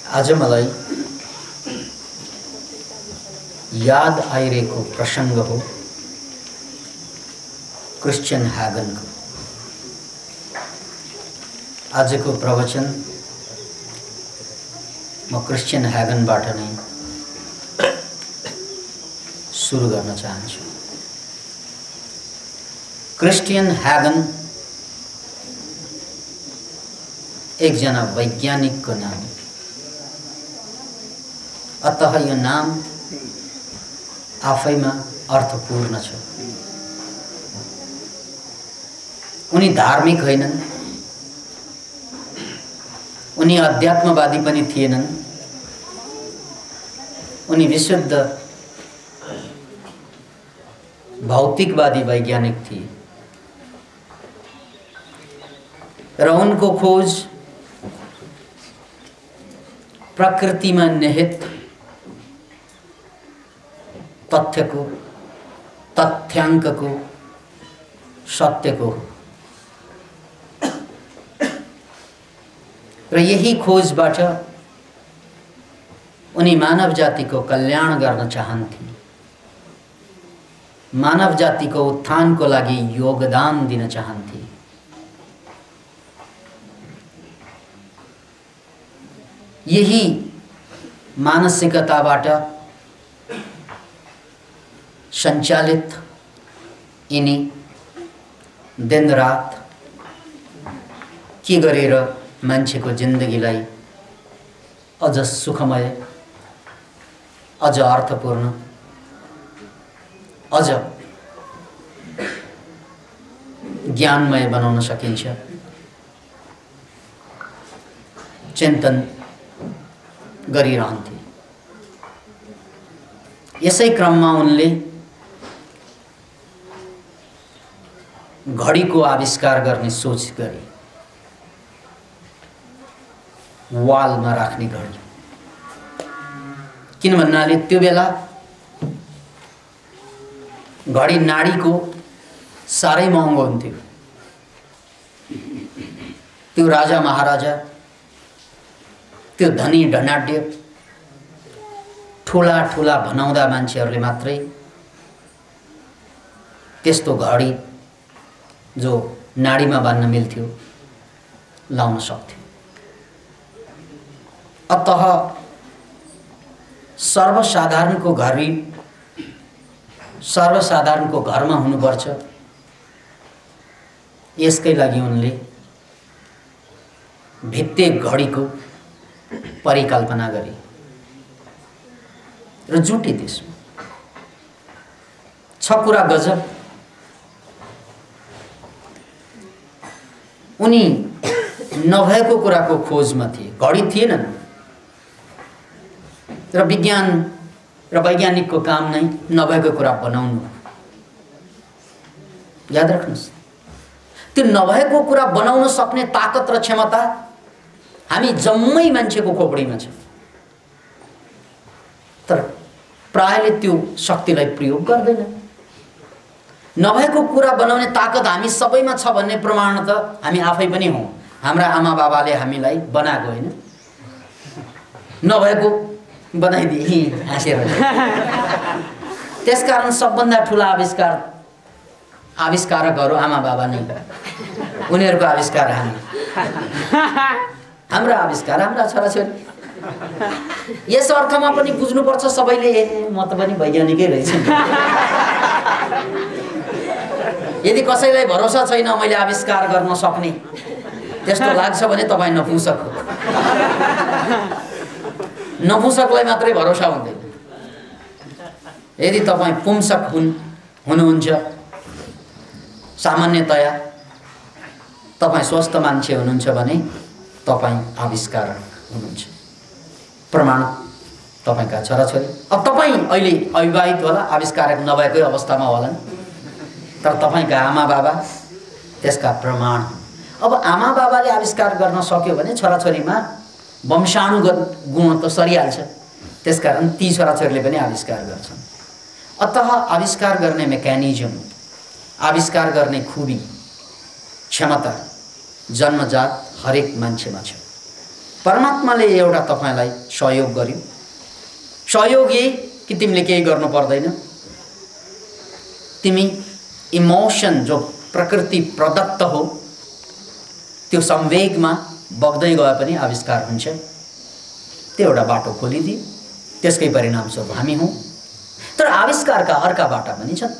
आज मलाई याद आइरहेको प्रसंग हो क्रिस्चियन ह्यागनको। आजको प्रवचन म क्रिस्चियन ह्यागनबाट नै सुरु गर्न चाहन्छु। क्रिस्चियन ह्यागन एकजना वैज्ञानिकको नाम, अतः यो नाम आफैमा अर्थपूर्ण छ। उनी धार्मिक होइनन्, उनी अध्यात्मवादी पनि थिएनन्, उनी विशुद्ध भौतिकवादी वैज्ञानिक थिए र उनको खोज प्रकृतिमा निहित तथ्यको, तथ्याङ्कको, सत्यको हो र यही खोजबाट उनी मानव जातिको कल्याण गर्न चाहन्थे, मानव जातिको उत्थानको लागि योगदान दिन चाहन्थे। यही मानसिकताबाट सञ्चालित यिनी दिनरात के गरेर मान्छेको जिन्दगीलाई अझ सुखमय, अझ अर्थपूर्ण, अझ ज्ञानमय बनाउन सकिन्छ चिन्तन गरिरहन्थे। यसै क्रममा उनले घडीको आविष्कार गर्ने सोच गरे। वालमा राख्ने घडी, किन भन्नाले त्यो बेला घडी नाडीको साह्रै महँगो हुन्थ्यो। त्यो राजा महाराजा, त्यो धनी धनाढ्य, ठुला ठुला भनाउँदा मान्छेहरूले मात्रै त्यस्तो घडी जो नाडीमा बाँध्न मिल्थ्यो लाउन सक्थ्यो। अतः सर्वसाधारणको घरमा हुनुपर्छ, यसकै लागि उनले भित्ते घडीको परिकल्पना गरे र जुटे त्यसमा। छ कुरा गजब, उनी नभएको कुराको खोजमा थिए। घडी थिएनन् र विज्ञान र वैज्ञानिकको काम नै नभएको कुरा बनाउनु। याद राख्नुहोस्, त्यो नभएको कुरा बनाउन सक्ने ताकत र क्षमता हामी जम्मै मान्छेको खोपडीमा छ, तर प्रायले त्यो शक्तिलाई प्रयोग गर्दैन। नभएको कुरा बनाउने ताकत हामी सबैमा छ भन्ने प्रमाण त हामी आफै पनि हौं। हाम्रा आमा बाबाले हामीलाई बनाएको होइन, नभएको बनाइदिए हाँसेर। त्यसकारण सबभन्दा ठुला आविष्कारकहरू आमा बाबा नै, उनीहरूको आविष्कार हाम्रा आविष्कार हाम्रा छोराछोरी। यस अर्थमा पनि बुझ्नुपर्छ सबैले, म त पनि वैज्ञानिकै रहेछु। यदि कसैलाई भरोसा छैन मैले आविष्कार गर्न सक्ने, त्यस्तो लाग्छ भने तपाईँ नपुंसक हो। नपुंसकलाई मात्रै भरोसा हुँदैन। यदि तपाईँ पुंसक हुनुहुन्छ, सामान्यतया तपाईँ स्वस्थ मान्छे हुनुहुन्छ भने तपाईँ आविष्कार हुनुहुन्छ। प्रमाण तपाईँका छोराछोरी। अब तपाईँ अहिले अविवाहित होला, आविष्कारक नभएकै अवस्थामा होलान्, तर तपाईँका आमा बाबा त्यसका प्रमाण। अब आमा बाबाले आविष्कार गर्न सक्यो भने छोराछोरीमा वंशानुगत गुण त सरिहाल्छ। त्यसकारण ती छोराछोरीले पनि आविष्कार गर्छन्। अतः आविष्कार गर्ने मेकानिजम, आविष्कार गर्ने खुबी, क्षमता जन्मजात हरेक मान्छेमा छ। परमात्माले एउटा तपाईलाई सहयोग गर्यो। सहयोग यही कि तिमीले केही गर्नु पर्दैन, तिमी इमोसन जो प्रकृति प्रदत्त हो त्यो संवेगमा बग्दै गए पनि आविष्कार हुन्छ। त्यो एउटा बाटो खोलिदिए, त्यसकै परिणामस्वरूप हामी हौँ। तर आविष्कारका अर्का बाटा पनि छन्।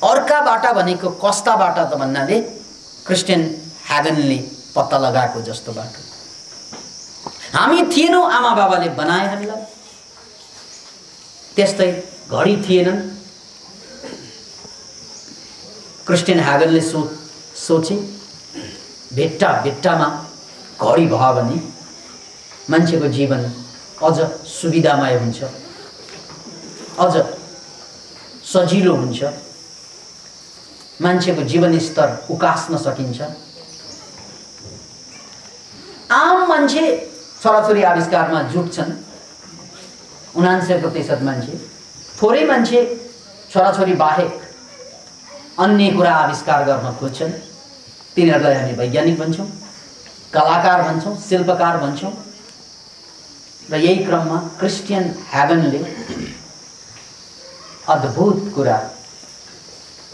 अर्का बाटा भनेको कस्ता बाटा त भन्नाले क्रिस्टियन ह्यागनले पत्ता लगाएको जस्तो बाटो। हामी थिएनौँ, आमा बाबाले बनाए हामीलाई। त्यस्तै घडी थिएनन्, क्रिस्टियन ह्यागनले सोचे भेट्टा भेट्टामा घडी भयो भने मान्छेको जीवन अझ सुविधामय हुन्छ, अझ सजिलो हुन्छ, मान्छेको जीवन स्तर उकास्न सकिन्छ। आम मान्छे छोराछोरी आविष्कारमा जुट्छन्, 99% मान्छे। थोरै मान्छे छोराछोरी बाहेक अन्य कुरा आविष्कार गर्न खोज्छन्। तिनीहरूलाई हामी वैज्ञानिक भन्छौँ, कलाकार भन्छौँ, शिल्पकार भन्छौँ। र यही क्रममा क्रिस्टियन ह्यागनले अद्भुत कुरा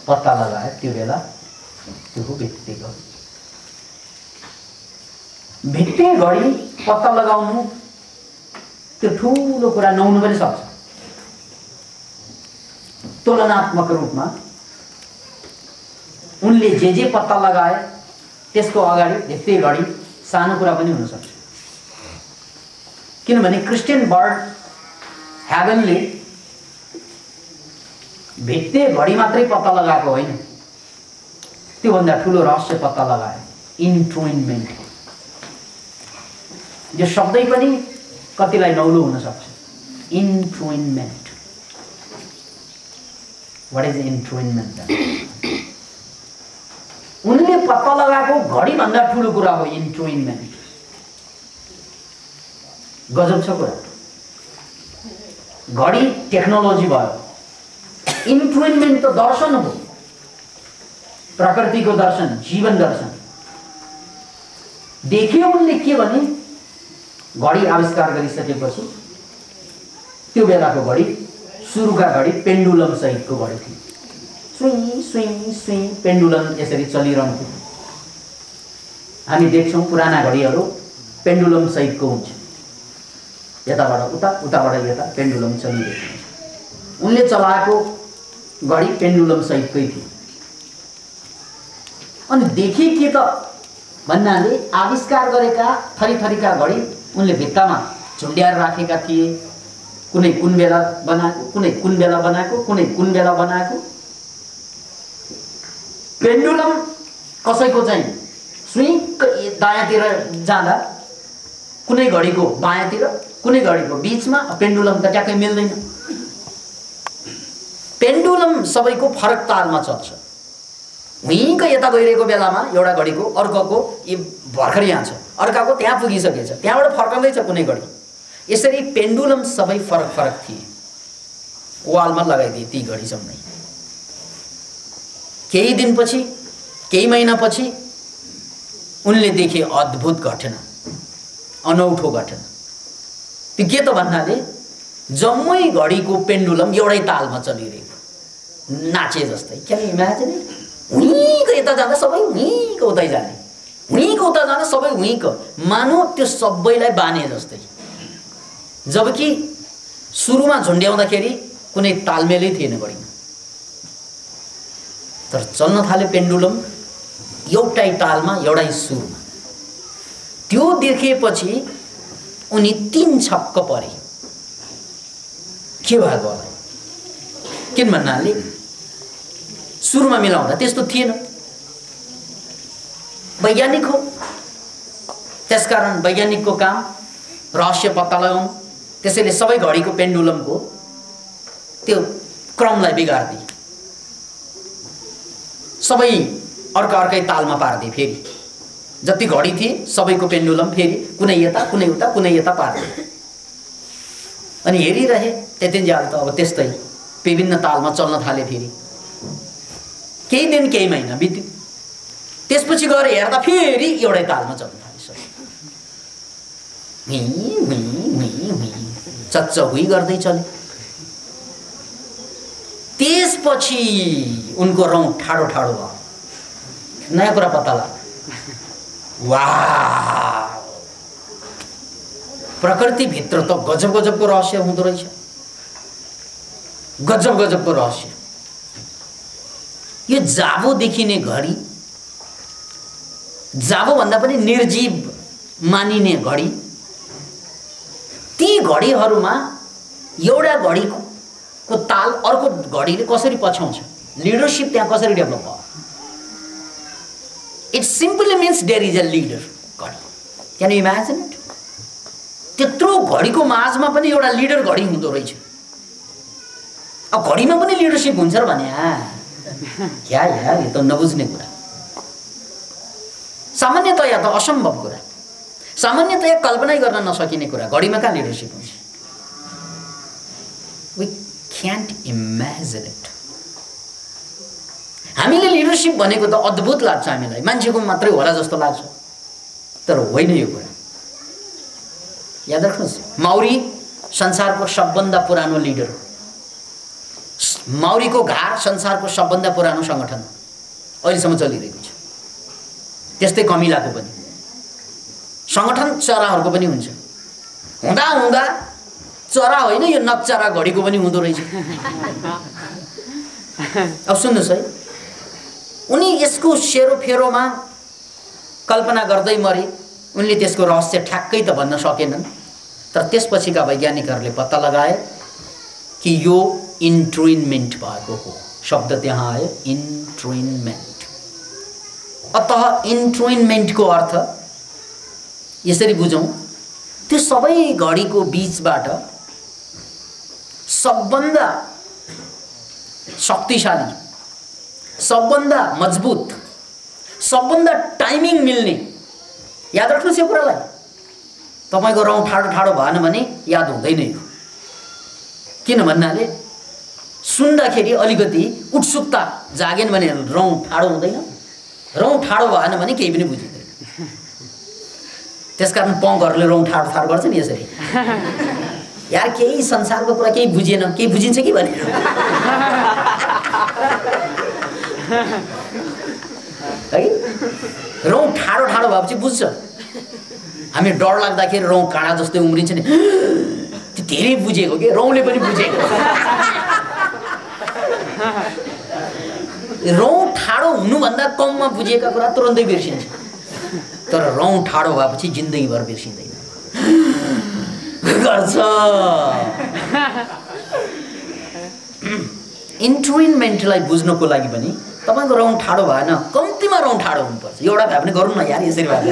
पत्ता लगाए। त्यो बेला त्यो हो भित्ते घडी। भित्ते घडी पत्ता लगाउनु त्यो ठुलो कुरा नहुनु पनि सक्छ। तुलनात्मक रूपमा उनले जे पत्ता लगाए त्यसको अगाडि भित्ते घडी सानो कुरा पनि हुन सक्छ। किनभने क्रिस्टियन बर्ड ह्यागनले भित्ते घडी मात्रै पत्ता लगाएको होइन, त्योभन्दा ठुलो रहस्य पत्ता लगाए, इन्ट्रुइनमेन्ट। यो शब्दै पनि कतिलाई नौलो हुन सक्छ। इन्ट्रुइनमेन्ट, व्हाट इज इन्ट्रुइनमेन्ट? उनले पत्ता लगाएको घडी भन्दा ठुलो कुरा हो इन्ट्रुइनमेन्ट। गजब छ कुरा। घडी टेक्नोलोजी भयो, इन्ट्रुइनमेन्ट त दर्शन हो, प्रकृतिको दर्शन, जीवन दर्शन। देख्यो उनले के भने घडी आविष्कार गरिसकेपछि त्यो बेलाको घडी, सुरुका घडी पेन्डुलम सहितको घडी थियो। स्विङ स्विङ स्विङ पेन्डुलम यसरी चलिरहन्थ्यो। हामी देख्छौँ पुराना घडीहरू पेन्डुलम सहितको हुन्छ, यताबाट उता, उताबाट यता पेन्डुलम चलिरहेको हुन्छ। उनले चलाएको घडी पेन्डुलम सहितकै थियो। अनि देखे के त भन्नाले आविष्कार गरेका थरीथरीका घडी उनले भित्तामा झुन्ड्याएर राखेका थिए। कुनै कुन बेला बनाएको, कुनै कुन बेला बनाएको, कुनै कुन बेला बनाएको। पेन्डुलम कसैको चाहिँ स्विङ दायाँतिर जाँदा कुनै घडीको बायाँतिर, कुनै घडीको बीचमा। पेन्डुलम त ट्याक्कै मिल्दैन। पेन्डुलम सबैको फरक तालमा चल्छ। हुइक यता गइरहेको बेलामा एउटा घडीको अर्कोको भर्खर यहाँ छ, अर्काको त्यहाँ पुगिसकेछ, त्यहाँबाट फर्कँदैछ कुनै घडी। यसरी पेन्डुलम सबै फरक फरक थिए। वालमा लगाइदिए ती घडी सम्मै। केही दिनपछि, केही महिनापछि उनले देखे अद्भुत घटना, अनौठो घटना। त्यो के त भन्नाले जम्मै घडीको पेन्डुलम एउटै तालमा चलिरहेको, नाचे जस्तै। Can you imagine? हुइको यता जाँदा सबै हुइको उतै जाने, हुइको उता जाँदा सबै हुइको, मानो त्यो सबैलाई बाने जस्तै। जबकि सुरुमा झुन्ड्याउँदाखेरि कुनै तालमेलै थिएन घडीमा। तर चल्न थाले पेन्डुलम एउटै तालमा, एउटै सुरमा। त्यो देखेपछि उनी 3 छक्क परे। के भएको होला? किन भन्नाले सुरुमा मिलाउँदा त्यस्तो थिएन। वैज्ञानिक हो, त्यसकारण वैज्ञानिकको काम रहस्य पत्ता लगाउनु। त्यसैले सबै घडीको पेन्डुलमको त्यो क्रमलाई बिगार्दिए, सबै अर्कै तालमा पार्दिए। फेरि जति घडी थिए सबैको पेन्डुलम फेरि कुनै यता कुनै उता कुनै यता पार्दिए। अनि हेरिरहे त्यतिन्जेल त अब त्यस्तै विभिन्न तालमा चल्न थाले। फेरि केही दिन केही महिना बित्यो, त्यसपछि गएर हेर्दा फेरि एउटै तालमा चल्न थाले। चच्च हुई गर्दै चल्यो। त्यसपछि उनको रौँ ठाडो ठाडो भयो। नयाँ कुरा पत्ता लाग्यो। वाह, प्रकृतिभित्र त गजब गजबको रहस्य हुँदो रहेछ। गजब गजबको रहस्य। यो जाबो देखिने घडी, जाबो भन्दा पनि निर्जीव मानिने घडी, ती घडीहरूमा एउटा घडीको ताल अर्को घडीले कसरी पछ्याउँछ, लिडरसिप त्यहाँ कसरी डेभलप भयो। It simply means there is a leader घडी। Can you imagine it? त्यत्रो घडीको माझमा पनि एउटा लिडर घडी हुँदो रहेछ। अब घडीमा पनि लिडरसिप हुन्छ र भने क्या यार, यो त नबुझ्ने कुरा, सामान्यतया त असम्भव कुरा, सामान्यतया कल्पनै गर्न नसकिने कुरा। घडीमा कहाँ लिडरसिप हुन्छ? We can't imagine it. हामीले लिडरसिप भनेको त अद्भुत लाग्छ हामीलाई, मान्छेको मात्रै होला जस्तो लाग्छ, तर होइन यो कुरा। याद राख्नुहोस्, माउरी संसारको सबभन्दा पुरानो लिडर हो। माउरीको घार संसारको सबभन्दा पुरानो सङ्गठन अहिलेसम्म चलिरहेको छ। त्यस्तै कमिलाको पनि सङ्गठन चराहरूको पनि हुन्छ। हुँदा हुँदा चरा होइन, यो नक्चरा घडीको पनि हुँदो रहेछ। अब सुन्नुहोस् है, उनी यसको सेरोफेरोमा कल्पना गर्दै मरे। उनले त्यसको रहस्य ठ्याक्कै त भन्न सकेनन्, तर त्यसपछिका वैज्ञानिकहरूले पत्ता लगाए कि यो इन्ट्रुइनमेन्ट भएको हो। शब्द त्यहाँ आयो, इन्ट्रुइनमेन्ट। अतः इन्ट्रुइनमेन्टको अर्थ यसरी बुझौँ, त्यो सबै घडीको बीचबाट सबभन्दा शक्तिशाली, सबभन्दा मजबुत, सबभन्दा टाइमिङ मिल्ने, याद राख्नुहोस् यो कुरालाई। तपाईँको रौँ ठाडो ठाडो भएन भने याद हुँदैन यो। किन भन्नाले सुन्दाखेरि अलिकति उत्सुकता जागेन भने रौँ ठाडो हुँदैन, रौँ ठाडो भएन भने केही पनि बुझिँदैन। त्यसकारण पङ्कहरूले रौँ ठाडो ठाडो गर्छ नि यसरी, यार केही संसारको कुरा केही बुझिएन, केही बुझिन्छ कि भने है। रौँ ठाडो ठाडो भएपछि बुझ्छ। हामी डर लाग्दाखेरि रौँ काँडा जस्तै उम्रिन्छ नि, त्यो धेरै बुझेको के, रौँले पनि बुझेको। रौँ ठाडो हुनुभन्दा कममा बुझेका कुरा तुरन्तै बिर्सिन्छ, तर रौँ ठाडो भएपछि जिन्दगीभर बिर्सिँदैन गर्छ। इन्ट्रुइनमेन्टलाई बुझ्नको लागि पनि तपाईँको रौँ ठाडो भएन, कम्तीमा रौँ ठाडो हुनुपर्छ। एउटा भए पनि गरौँ न यार, यसरी भए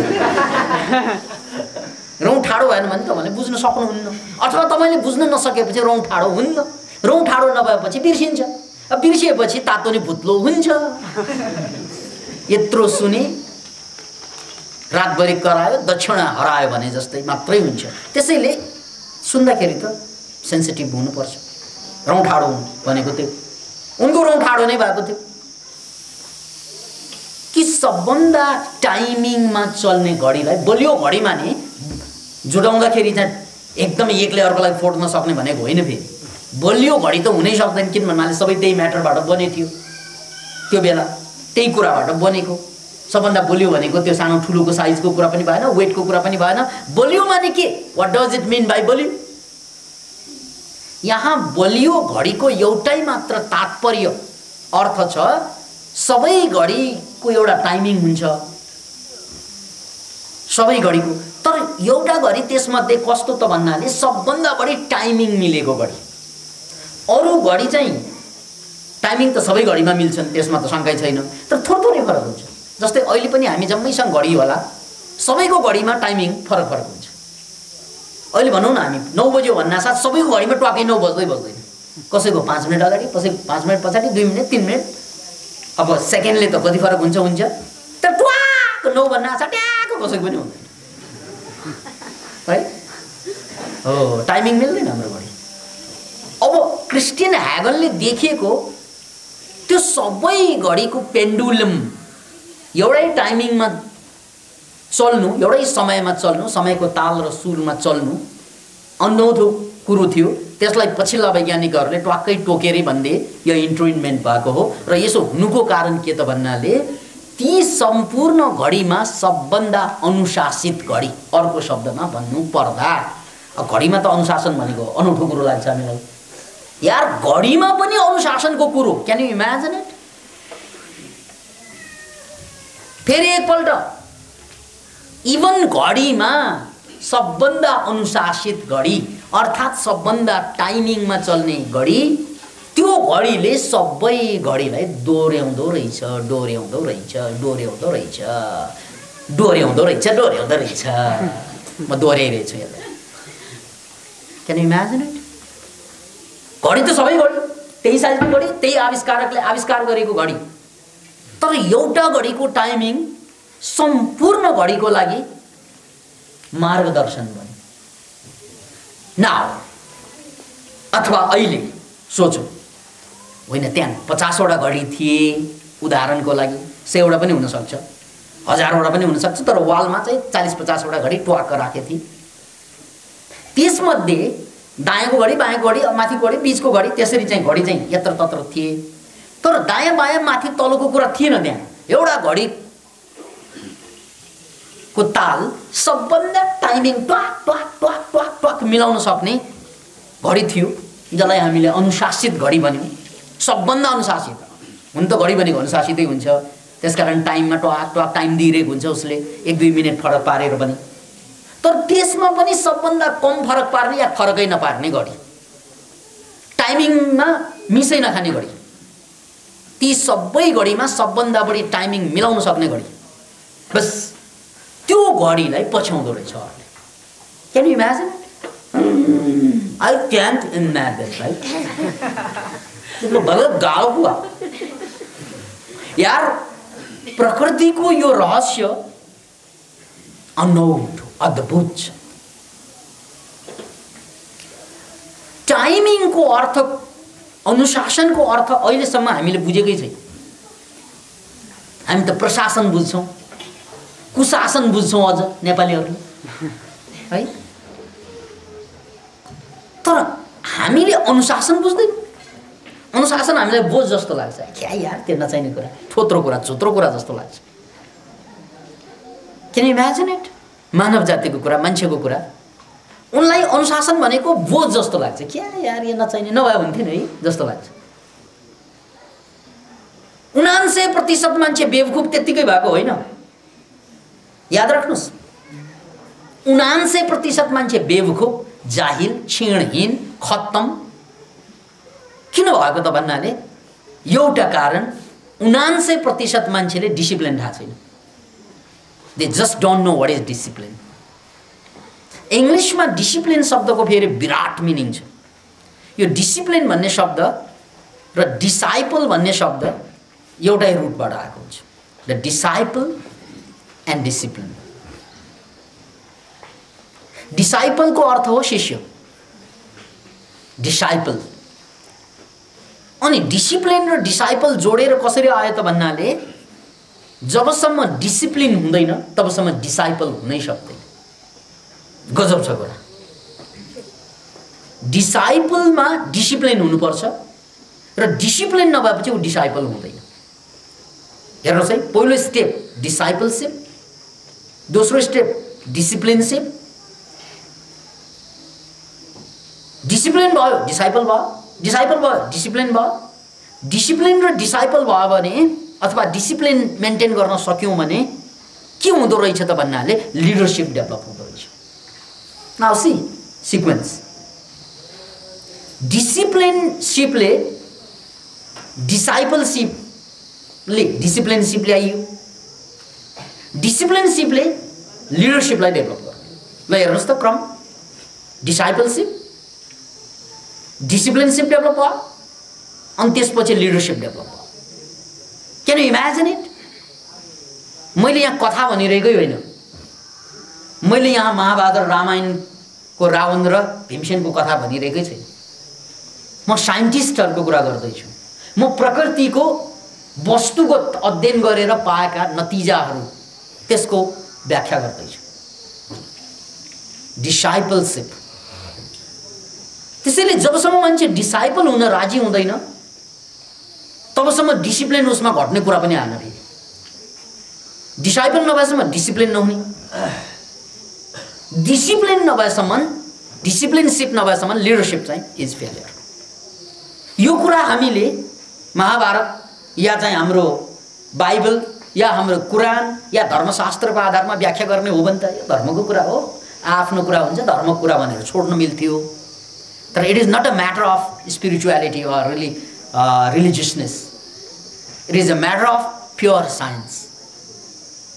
रौँ ठाडो भएन भने तपाईँले बुझ्न सक्नुहुन्न, अथवा तपाईँले बुझ्न नसकेपछि रौँ ठाडो हुन्न। रौँ ठाडो नभएपछि बिर्सिन्छ, अब बिर्सिएपछि तातो नि भुत्लो हुन्छ। यत्रो सुने रातभरि करायो दक्षिणा हरायो भने जस्तै मात्रै हुन्छ। त्यसैले सुन्दाखेरि त सेन्सिटिभ हुनुपर्छ। रौँ ठाडो हुनु भनेको त्यो, उनको रौँ ठाडो नै भएको थियो कि सबभन्दा टाइमिङमा चल्ने घडीलाई, बलियो घडीमा नि जुडाउँदाखेरि चाहिँ एकदमै एकले अर्कोलाई फोड्न सक्ने भनेको होइन। फेरि बलियो घडी त हुनै सक्दैन, किन भन्नाले सबै त्यही म्याटरबाट बनेको थियो, त्यो बेला त्यही कुराबाट बनेको। सबभन्दा बलियो भनेको त्यो सानो ठुलोको साइजको कुरा पनि भएन, वेटको कुरा पनि भएन। बलियो माने के? What does it mean by बलियो? यहाँ बलियो घडीको एउटै मात्र तात्पर्य अर्थ छ, सबै घडीको एउटा टाइमिङ हुन्छ, सबै घडीको। तर एउटा घडी त्यसमध्ये कस्तो त भन्नाले सबभन्दा बढी टाइमिङ मिलेको घडी। अरू घडी चाहिँ टाइमिङ त सबै घडीमा मिल्छन्, त्यसमा त शङ्कै छैन, तर थोरै फरक हुन्छ। जस्तै अहिले पनि हामी जम्मैसँग घडी होला, सबैको घडीमा टाइमिङ फरक फरक हुन्छ। अहिले भनौँ न हामी 9 बज्यो भन्नासाथ सबैको घडीमा ट्वाकै 9 बज्दै बज्दैन, कसैको 5 मिनट अगाडि, कसैको 5 मिनट पछाडि, 2 मिनट 3 मिनट। अब सेकेन्डले त कति फरक हुन्छ हुन्छ, तर ट्वाक 9 भन्नासाथ ट्याक कसैको पनि हुँदैन है। हो, टाइमिङ मिल्दैन हाम्रो घडी। अब क्रिस्टियन ह्यागनले देखेको त्यो सबै घडीको पेन्डुलम एउटै टाइमिङमा चल्नु, एउटै समयमा चल्नु, समयको ताल र सुरमा चल्नु अनौठो कुरो थियो। त्यसलाई पछिल्ला वैज्ञानिकहरूले ट्वाक्कै टोकेरै भन्दै यो इन्ट्रुइनमेन्ट भएको हो। र यसो हुनुको कारण के त भन्नाले ती सम्पूर्ण घडीमा सबभन्दा अनुशासित घडी, अर्को शब्दमा भन्नु पर्दा घडीमा त अनुशासन भनेको अनौठो कुरो लाग्छ हामीलाई यार। घडीमा पनि अनुशासनको कुरो, क्यान यु इमेजिन इट? फेरि एकपल्ट इभन घडीमा सबभन्दा अनुशासित घडी अर्थात् सबभन्दा टाइमिङमा चल्ने घडी, त्यो घडीले सबै घडीलाई दोहोऱ्याउँदो रहेछ, डोर्याउँदो रहेछ, डोर्याउँदो रहेछ, डोर्याउँदो रहेछ, डोर्याउँदो रहेछ। म दोहोऱ्याइरहेछु यसलाई। Can you imagine it? घडी त सबै घडी, त्यही साइजको घडी, त्यही आविष्कारकले आविष्कार गरेको घडी, तर एउटा घडीको टाइमिङ सम्पूर्ण घडीको लागि मार्गदर्शन बन्यो। नाउ अथवा अहिले सोचौँ, होइन त्यहाँ 50वटा घडी थिए उदाहरणको लागि, 100वटा पनि हुनसक्छ, 1000वटा पनि हुनसक्छ, तर वालमा चाहिँ 40-50वटा घडी ट्वाक्क राखेको थिए। त्यसमध्ये दायाँको घडी, बायाँको घडी, माथिको घडी, बिचको घडी, त्यसरी चाहिँ घडी चाहिँ यत्र तत्र थिए। तर दायाँ बायाँ माथि तलको कुरा थिएन त्यहाँ। एउटा घडी को ताल सबभन्दा टाइमिङ ट्वाक ट्वाक ट्वाक ट्वाक ट्वाक मिलाउन सक्ने घडी थियो, जसलाई हामीले अनुशासित घडी भन्यौँ। सबभन्दा अनुशासित हुन त घडी भनेको अनुशासितै हुन्छ, त्यसकारण टाइममा ट्वाक ट्वाक टाइम दिइरहेको हुन्छ उसले, 1-2 मिनट फरक पारेर पनि। तर त्यसमा पनि सबभन्दा कम फरक पार्ने या फरकै नपार्ने घडी, टाइमिङमा मिसै नखाने घडी, ती सबै घडीमा सबभन्दा बढी टाइमिङ मिलाउन सक्ने घडी, बस त्यो घडीलाई पछ्याउँदो रहेछ। Can you imagine? I can't imagine right? त्यसको गलत गाउँ हुआ यार। प्रकृतिको यो रहस्य अनौठो अद्भुत छ। टाइमिङको अर्थ, अनुशासनको अर्थ अहिलेसम्म हामीले बुझेकै छैन। हामी त प्रशासन बुझ्छौँ, कुशासन बुझ्छौँ अझ नेपालीहरूले है, तर हामीले अनुशासन बुझ्दैनौँ। अनुशासन हामीलाई बोझ जस्तो लाग्छ, क्या यार त्यो नचाहिने कुरा, थोत्रो कुरा, झोत्रो कुरा जस्तो लाग्छ। Can you imagine it? मानव जातिको कुरा, मान्छेको कुरा, उनलाई अनुशासन भनेको बोझ जस्तो लाग्छ। क्या यार यो नचाहिने, नभए हुन्थेन है जस्तो लाग्छ। 99% मान्छे बेवकुफ त्यत्तिकै भएको होइन, याद राख्नुहोस्। 99% मान्छे बेवकुफ, जाहिल, क्षीणहीन, खत्तम किन भएको त भन्नाले एउटा कारण 99% मान्छेले डिसिप्लिन थाहा छैन। They just don't know what is discipline. इङ्ग्लिसमा डिसिप्लिन शब्दको फेरि विराट मिनिङ छ। यो डिसिप्लिन भन्ने शब्द र डिसाइपल भन्ने शब्द एउटै रुटबाट आएको हुन्छ। The disciple and discipline. डिसाइपलको अर्थ हो शिष्य, डिसाइपल। अनि डिसिप्लिन र डिसाइपल जोडेर कसरी आयो त भन्नाले जबसम्म डिसिप्लिन हुँदैन तबसम्म डिसाइपल हुनै सक्दैन। गजब छ कुरा। डिसाइपलमा डिसिप्लिन हुनुपर्छ र डिसिप्लिन नभएपछि ऊ डिसाइपल हुँदैन। हेर्नुहोस् है, पहिलो स्टेप डिसाइपलसिप, दोस्रो स्टेप डिसिप्लिनसिप। डिसिप्लिन भयो डिसाइपल भयो, डिसाइपल भयो डिसिप्लिन भयो। डिसिप्लिन र डिसाइपल भयो भने अथवा डिसिप्लिन मेन्टेन गर्न सक्यौँ भने के हुँदो रहेछ त भन्नाले लिडरसिप डेभलप हुँदो रहेछ। Now see sequence. डिसिप्लिनसिपले डिसाइपलसिपले डिसिप्लिनसिप ल्याइयो, डिसिप्लिनसिपले लिडरसिपलाई डेभलप गर्यो। ल हेर्नुहोस् त क्रम, डिसाइपलसिप, डिसिप्लिनसिप डेभलप भयो अनि त्यसपछि लिडरसिप डेभलप भयो। Can you imagine it? मैले यहाँ कथा भनिरहेकै होइन, मैले यहाँ महाभारत र रामायणको रावण र भीमसेनको कथा भनिरहेकै छैन। म साइन्टिस्टहरूको कुरा गर्दैछु। म प्रकृतिको वस्तुगत अध्ययन गरेर पाएका नतिजाहरू, त्यसको व्याख्या गर्दैछु। डिसाइपलशिप। त्यसैले जबसम्म मान्छे डिसाइपल हुन राजी हुँदैन तबसम्म डिसिप्लिन उसमा घट्ने कुरा पनि आएन रे। डिसाइपल नभएसम्म डिसिप्लिन नहुने, डिसिप्लिनसिप नभएसम्म लिडरसिप चाहिँ इज फेलियर। यो कुरा हामीले महाभारत या चाहिँ हाम्रो बाइबल या हाम्रो कुरान या धर्मशास्त्रको आधारमा व्याख्या गर्ने हो भने त यो धर्मको कुरा हो, आफ्नो कुरा हुन्छ धर्मको कुरा भनेर छोड्न मिल्थ्यो। तर it is not a matter of spirituality or religiousness, it is a matter of pure science,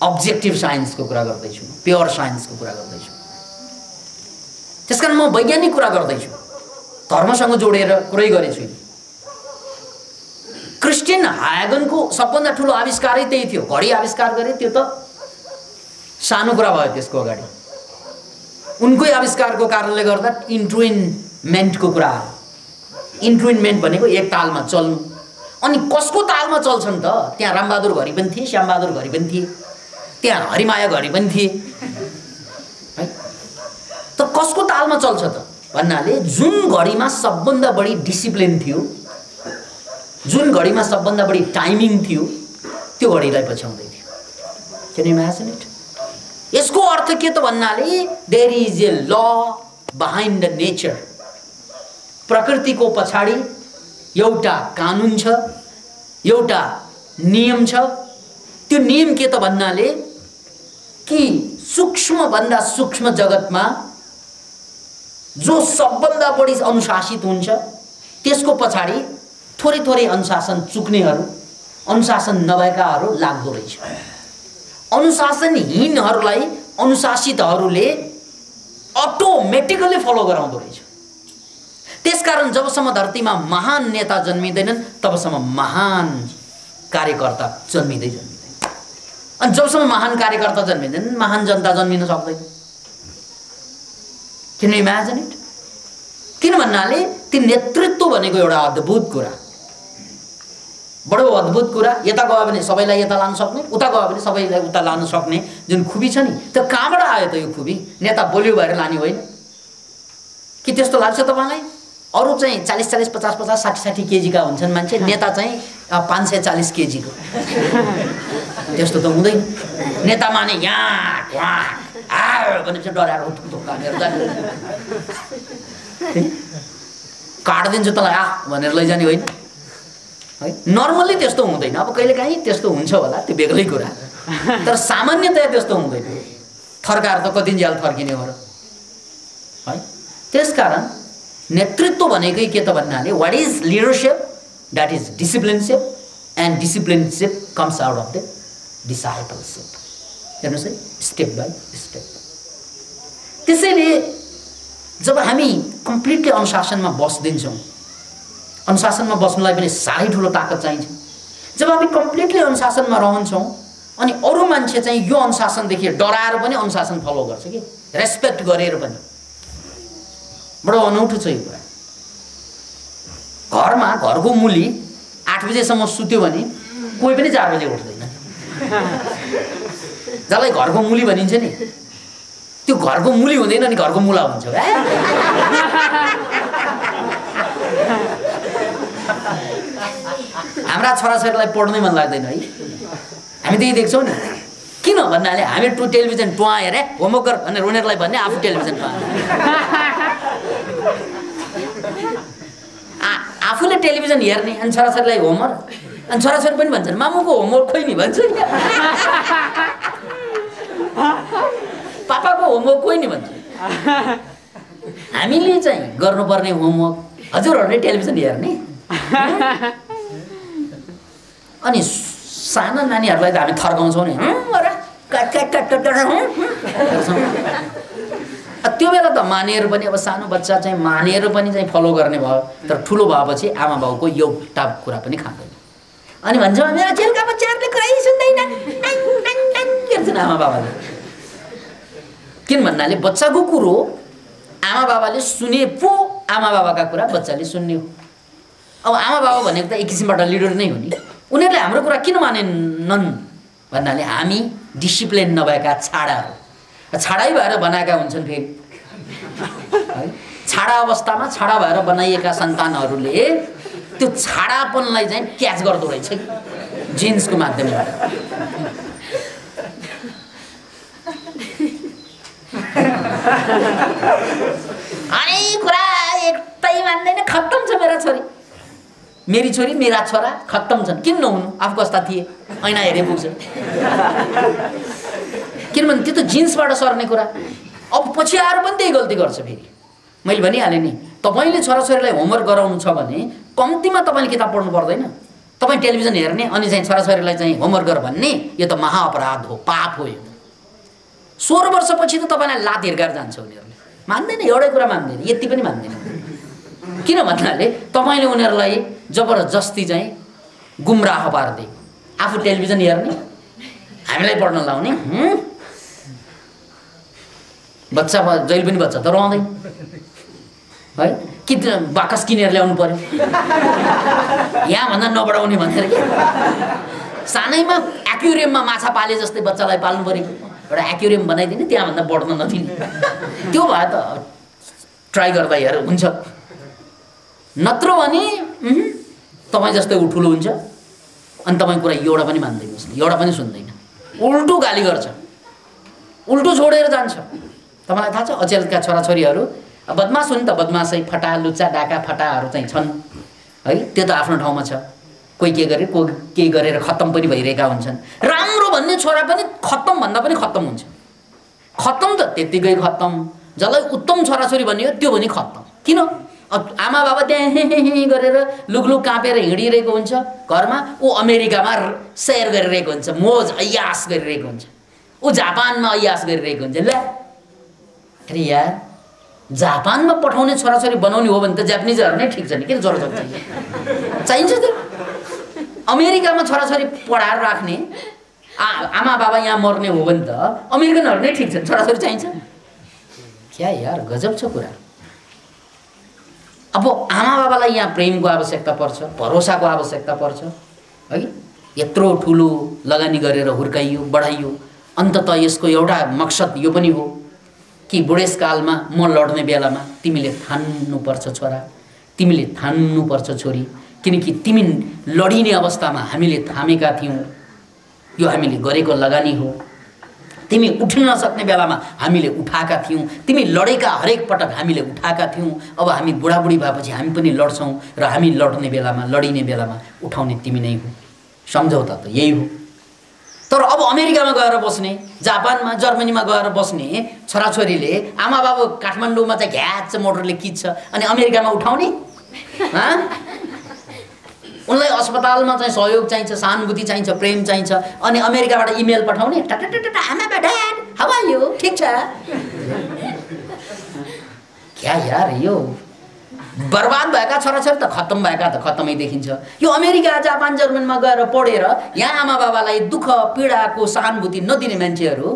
objective साइन्सको कुरा गर्दैछु, प्योर साइन्सको कुरा गर्दैछु। त्यसकारण म वैज्ञानिक कुरा गर्दैछु, धर्मसँग जोडेर कुरै गरेछु। क्रिस्टियन हायगनको सबभन्दा ठुलो आविष्कारै त्यही थियो, घडी आविष्कार गरे। त्यो त सानो कुरा भयो त्यसको अगाडि। उनकै आविष्कारको कारणले गर्दा इन्ट्रुइनमेन्टको कुरा आयो। इन्ट्रुइनमेन्ट भनेको एक तालमा चल्नु। अनि कसको तालमा चल्छन् त? त्यहाँ रामबहादुर घडी पनि थिए, श्यामबहादुर घडी पनि थिए, त्यहाँ हरिमाया घडी पनि थिए है। त कसको तालमा चल्छ त भन्नाले जुन घडीमा सबभन्दा बढी डिसिप्लिन थियो, जुन घडीमा सबभन्दा बढी टाइमिङ थियो, त्यो घडीलाई पछ्याउँदै थियो। Can you imagine it? यसको अर्थ के त भन्नाले देयर इज ए ल बिहाइन्ड द नेचर। प्रकृतिको पछाडि एउटा कानुन छ, एउटा नियम छ। त्यो नियम के त भन्नाले कि सूक्ष्म भन्दा सूक्ष्म जगतमा जो सबभन्दा बढी अनुशासित हुन्छ त्यसको पछाडि थोरै थोरै अनुशासन चुक्नेहरू, अनुशासन नभएकाहरू लाग्दो रहेछ। अनुशासनहीनहरूलाई अनुशासितहरूले अटोमेटिकली फलो गराउँदो रहेछ। त्यसकारण जबसम्म धरतीमा महान नेता जन्मिँदैनन् तबसम्म महान कार्यकर्ता जन्मिँदै जन्मिँदैन। अनि जबसम्म महान कार्यकर्ता जन्मिँदैन महान जनता जन्मिन सक्दैन। किन इमेजिन इट? किन भन्नाले ती नेतृत्व भनेको एउटा अद्भुत कुरा, बडो अद्भुत कुरा। यता गयो भने सबैलाई यता लान सक्ने, उता गयो भने सबैलाई उता लान सक्ने जुन खुबी छ नि, त्यो कहाँबाट आयो त यो खुबी? नेता बोल्यो भएर लाने होइन कि त्यस्तो लाग्छ तपाईँलाई? अरू चाहिँ 40-40, 50-50, 60-60 केजीका हुन्छन् मान्छे, नेता चाहिँ 540 केजीको। त्यस्तो त हुँदैन। नेता माने यहाँ भनेपछि डराएर थुक्थुक्कानेर जाने, काटिदिन्छु तँलाई आ भनेर लैजाने होइन है। नर्मल्ली त्यस्तो हुँदैन। अब कहिलेकाहीँ त्यस्तो हुन्छ होला, त्यो बेग्लै कुरा। तर सामान्यतया त्यस्तो हुँदैन। थर्काएर त कति ज्याल थर्किने हो र है। त्यसकारण नेतृत्व भनेकै के त भन्नाले what is leadership? That is disciplineship, and disciplineship comes out of the discipleship. हेर्नुहोस् है, स्टेप बाई स्टेप। त्यसैले जब हामी कम्प्लिटली अनुशासनमा बस्दिन्छौँ, अनुशासनमा बस्नलाई पनि साह्रै ठुलो ताकत चाहिन्छ। जब हामी कम्प्लिटली अनुशासनमा रहन्छौँ अनि अरू मान्छे चाहिँ यो अनुशासनदेखि डराएर पनि अनुशासन फलो गर्छ कि, रेस्पेक्ट गरेर पनि। बडो अनौठो छ यो कुरा। घरमा घरको मुली 8 बजेसम्म सुत्यो भने कोही पनि 4 बजे उठ्दैन। जसलाई घरको मुली भनिन्छ नि, त्यो घरको मुली हुँदैन नि, घरको मुला हुन्छ। हाम्रा छोराछोरीलाई पढ्नै मन लाग्दैन है। हामी त्यही देख्छौँ नि। किन भन्नाले हामी टेलिभिजन टुवा हेरे होमवर्क गर भनेर उनीहरूलाई भन्ने, आफू टेलिभिजन टुवा। आफूले टेलिभिजन हेर्ने अनि छोराछोरीलाई होमवर्क, अनि छोराछोरी पनि भन्छन् मामुको होमवर्क खोइ नि भन्छ। पापाको होमवर्क खोइ नि भन्छ। हामीले चाहिँ गर्नुपर्ने होमवर्क हजुरहरूले टेलिभिजन हेर्ने। अनि साना नानीहरूलाई त हामी थर्काउँछौँ नि, त्यो बेला त मानेर पनि, अब सानो बच्चा चाहिँ मानेर पनि चाहिँ फलो गर्ने भयो। तर ठुलो भएपछि आमा बाउको एउटा कुरा पनि खाँदैन। अनि भन्छ मेरो चेलका बच्चाहरूले कुरै सुन्दैन गर्छन् आमा बाबाले। किन भन्नाले बच्चाको कुरो आमा बाबाले सुने पो आमा बाबाका कुरा बच्चाले सुन्ने हो। अब आमा बाबा भनेको त एक किसिमबाट लिडर नै हो नि। उनीहरूले हाम्रो कुरा किन मानेनन् भन्नाले हामी डिसिप्लिन नभएका छाडाहरू, छाडै भएर बनाएका हुन्छन् फेरि है। छाडा अवस्थामा छाडा भएर बनाइएका सन्तानहरूले त्यो छाडापनलाई चाहिँ क्याच गर्दो रहेछ जिन्सको माध्यमबाट। अनि कुरा एकदमै मान्दैन, खत्तम छ मेरा छोरी, मेरी छोरी मेरा छोरा खत्तम छन्। किन नहुनु, आफू कस्ता थिए ऐना हेरे पुग्छ। किनभने त्यो त जिन्सबाट सर्ने कुरा। अब पछि आएर पनि त्यही गल्ती गर्छ फेरि। मैले भनिहालेँ नि, तपाईँले छोराछोरीलाई होमवर्क गराउनु छ भने कम्तीमा तपाईँले किताब पढ्नु पर्दैन। तपाईँ टेलिभिजन हेर्ने अनि चाहिँ छोराछोरीलाई चाहिँ होमवर्क गर भन्ने यो त महाअपराध हो, पाप हो। यो 16 वर्षपछि त तपाईँलाई लात हिर्काएर जान्छ उनीहरूले। मान्दैन, एउटै कुरा मान्दैन, यति पनि मान्दैन। किन भन्नाले तपाईँले उनीहरूलाई जबरजस्ती चाहिँ गुमराह पार्दै आफू टेलिभिजन हेर्ने, हामीलाई पढ्न लाउने। बच्चा जहिले पनि बच्चा त रहँदैन है, कि बाकस किनेर ल्याउनु पर्यो यहाँभन्दा नबढाउने भनेर। के सानैमा एक्युरियममा माछा पाले जस्तै बच्चालाई पाल्नु पऱ्यो, एउटा एक्युरियम बनाइदिने, त्यहाँभन्दा बढ्न नदिने। त्यो भए त ट्राई गर्दा हेर हुन्छ, नत्र भने तपाईँ जस्तै ठुलो हुन्छ अनि तपाईँ कुरा एउटा पनि मान्दैन, एउटा पनि सुन्दैन, उल्टो गाली गर्छ, उल्टो छोडेर जान्छ। तपाईँलाई थाहा छ अचेलका छोराछोरीहरू बदमास हुन् त, बदमासै फटा लुच्चा डाका फटाहरू चाहिँ छन् है। त्यो त आफ्नो ठाउँमा छ। कोही के गरे, कोही केही गरेर खत्तम पनि भइरहेका हुन्छन्। राम्रो भन्ने छोरा पनि खत्तम भन्दा पनि खत्तम हुन्छ। खत्तम त त्यत्तिकै खत्तम, जसलाई उत्तम छोराछोरी भनियो त्यो पनि खत्तम। किन? आमा बाबा त्यहाँ हे गरेर लुगलुग काँपेर हिँडिरहेको हुन्छ घरमा, ऊ अमेरिकामा सैर गरिरहेको हुन्छ, मोज अयास गरिरहेको हुन्छ, ऊ जापानमा अयास गरिरहेको हुन्छ। ल अरे यार, जापानमा पठाउने छोराछोरी बनाउने हो भने त जापानिजहरू नै ठिक छ नि, किन जरुरत चाहिन्छ त्यो? अमेरिकामा छोराछोरी पढाएर राख्ने आमा बाबा यहाँ मर्ने हो भने त अमेरिकनहरू नै ठिक छन्, छोराछोरी चाहिन्छ क्या यार? गजब छ कुरा। अब आमा बाबालाई यहाँ प्रेमको आवश्यकता पर्छ, भरोसाको आवश्यकता पर्छ है। यत्रो ठुलो लगानी गरेर हुर्काइयो बढाइयो, अन्ततः यसको एउटा मकसद यो पनि हो कि बुढेसकालमा म लड्ने बेलामा तिमीले ठान्नुपर्छ छोरा, तिमीले ठान्नुपर्छ छोरी, किनकि तिमी लडिने अवस्थामा हामीले थामेका थियौँ, यो हामीले गरेको लगानी हो। तिमी उठ्न नसक्ने बेलामा हामीले उठाएका थियौँ, तिमी लडेका हरेक पटक हामीले उठाएका थियौँ। अब हामी बुढाबुढी भएपछि हामी पनि लड्छौँ र हामी लड्ने बेलामा लडिने बेलामा उठाउने तिमी नै हो। सम्झौता त यही हो। तर अब अमेरिकामा गएर बस्ने, जापानमा जर्मनीमा गएर बस्ने छोराछोरीले आमा बाबु काठमाडौँमा चाहिँ घ्याच मोटरले खिच्छ अनि अमेरिकामा उठाउने? उनलाई अस्पतालमा चाहिँ सहयोग चाहिन्छ, सहानुभूति चाहिन्छ, प्रेम चाहिन्छ, अनि अमेरिकाबाट इमेल पठाउने, टाटा आमा ड्याड हाउ आर यु, ठिक छ क्या यार? यो बर्बाद भएका छोराछोरी त खत्तम भएका त खत्तमै देखिन्छ। यो अमेरिका जापान जर्मनीमा गएर पढेर यहाँ आमा बाबालाई दुःख पीडाको सहानुभूति नदिने मान्छेहरू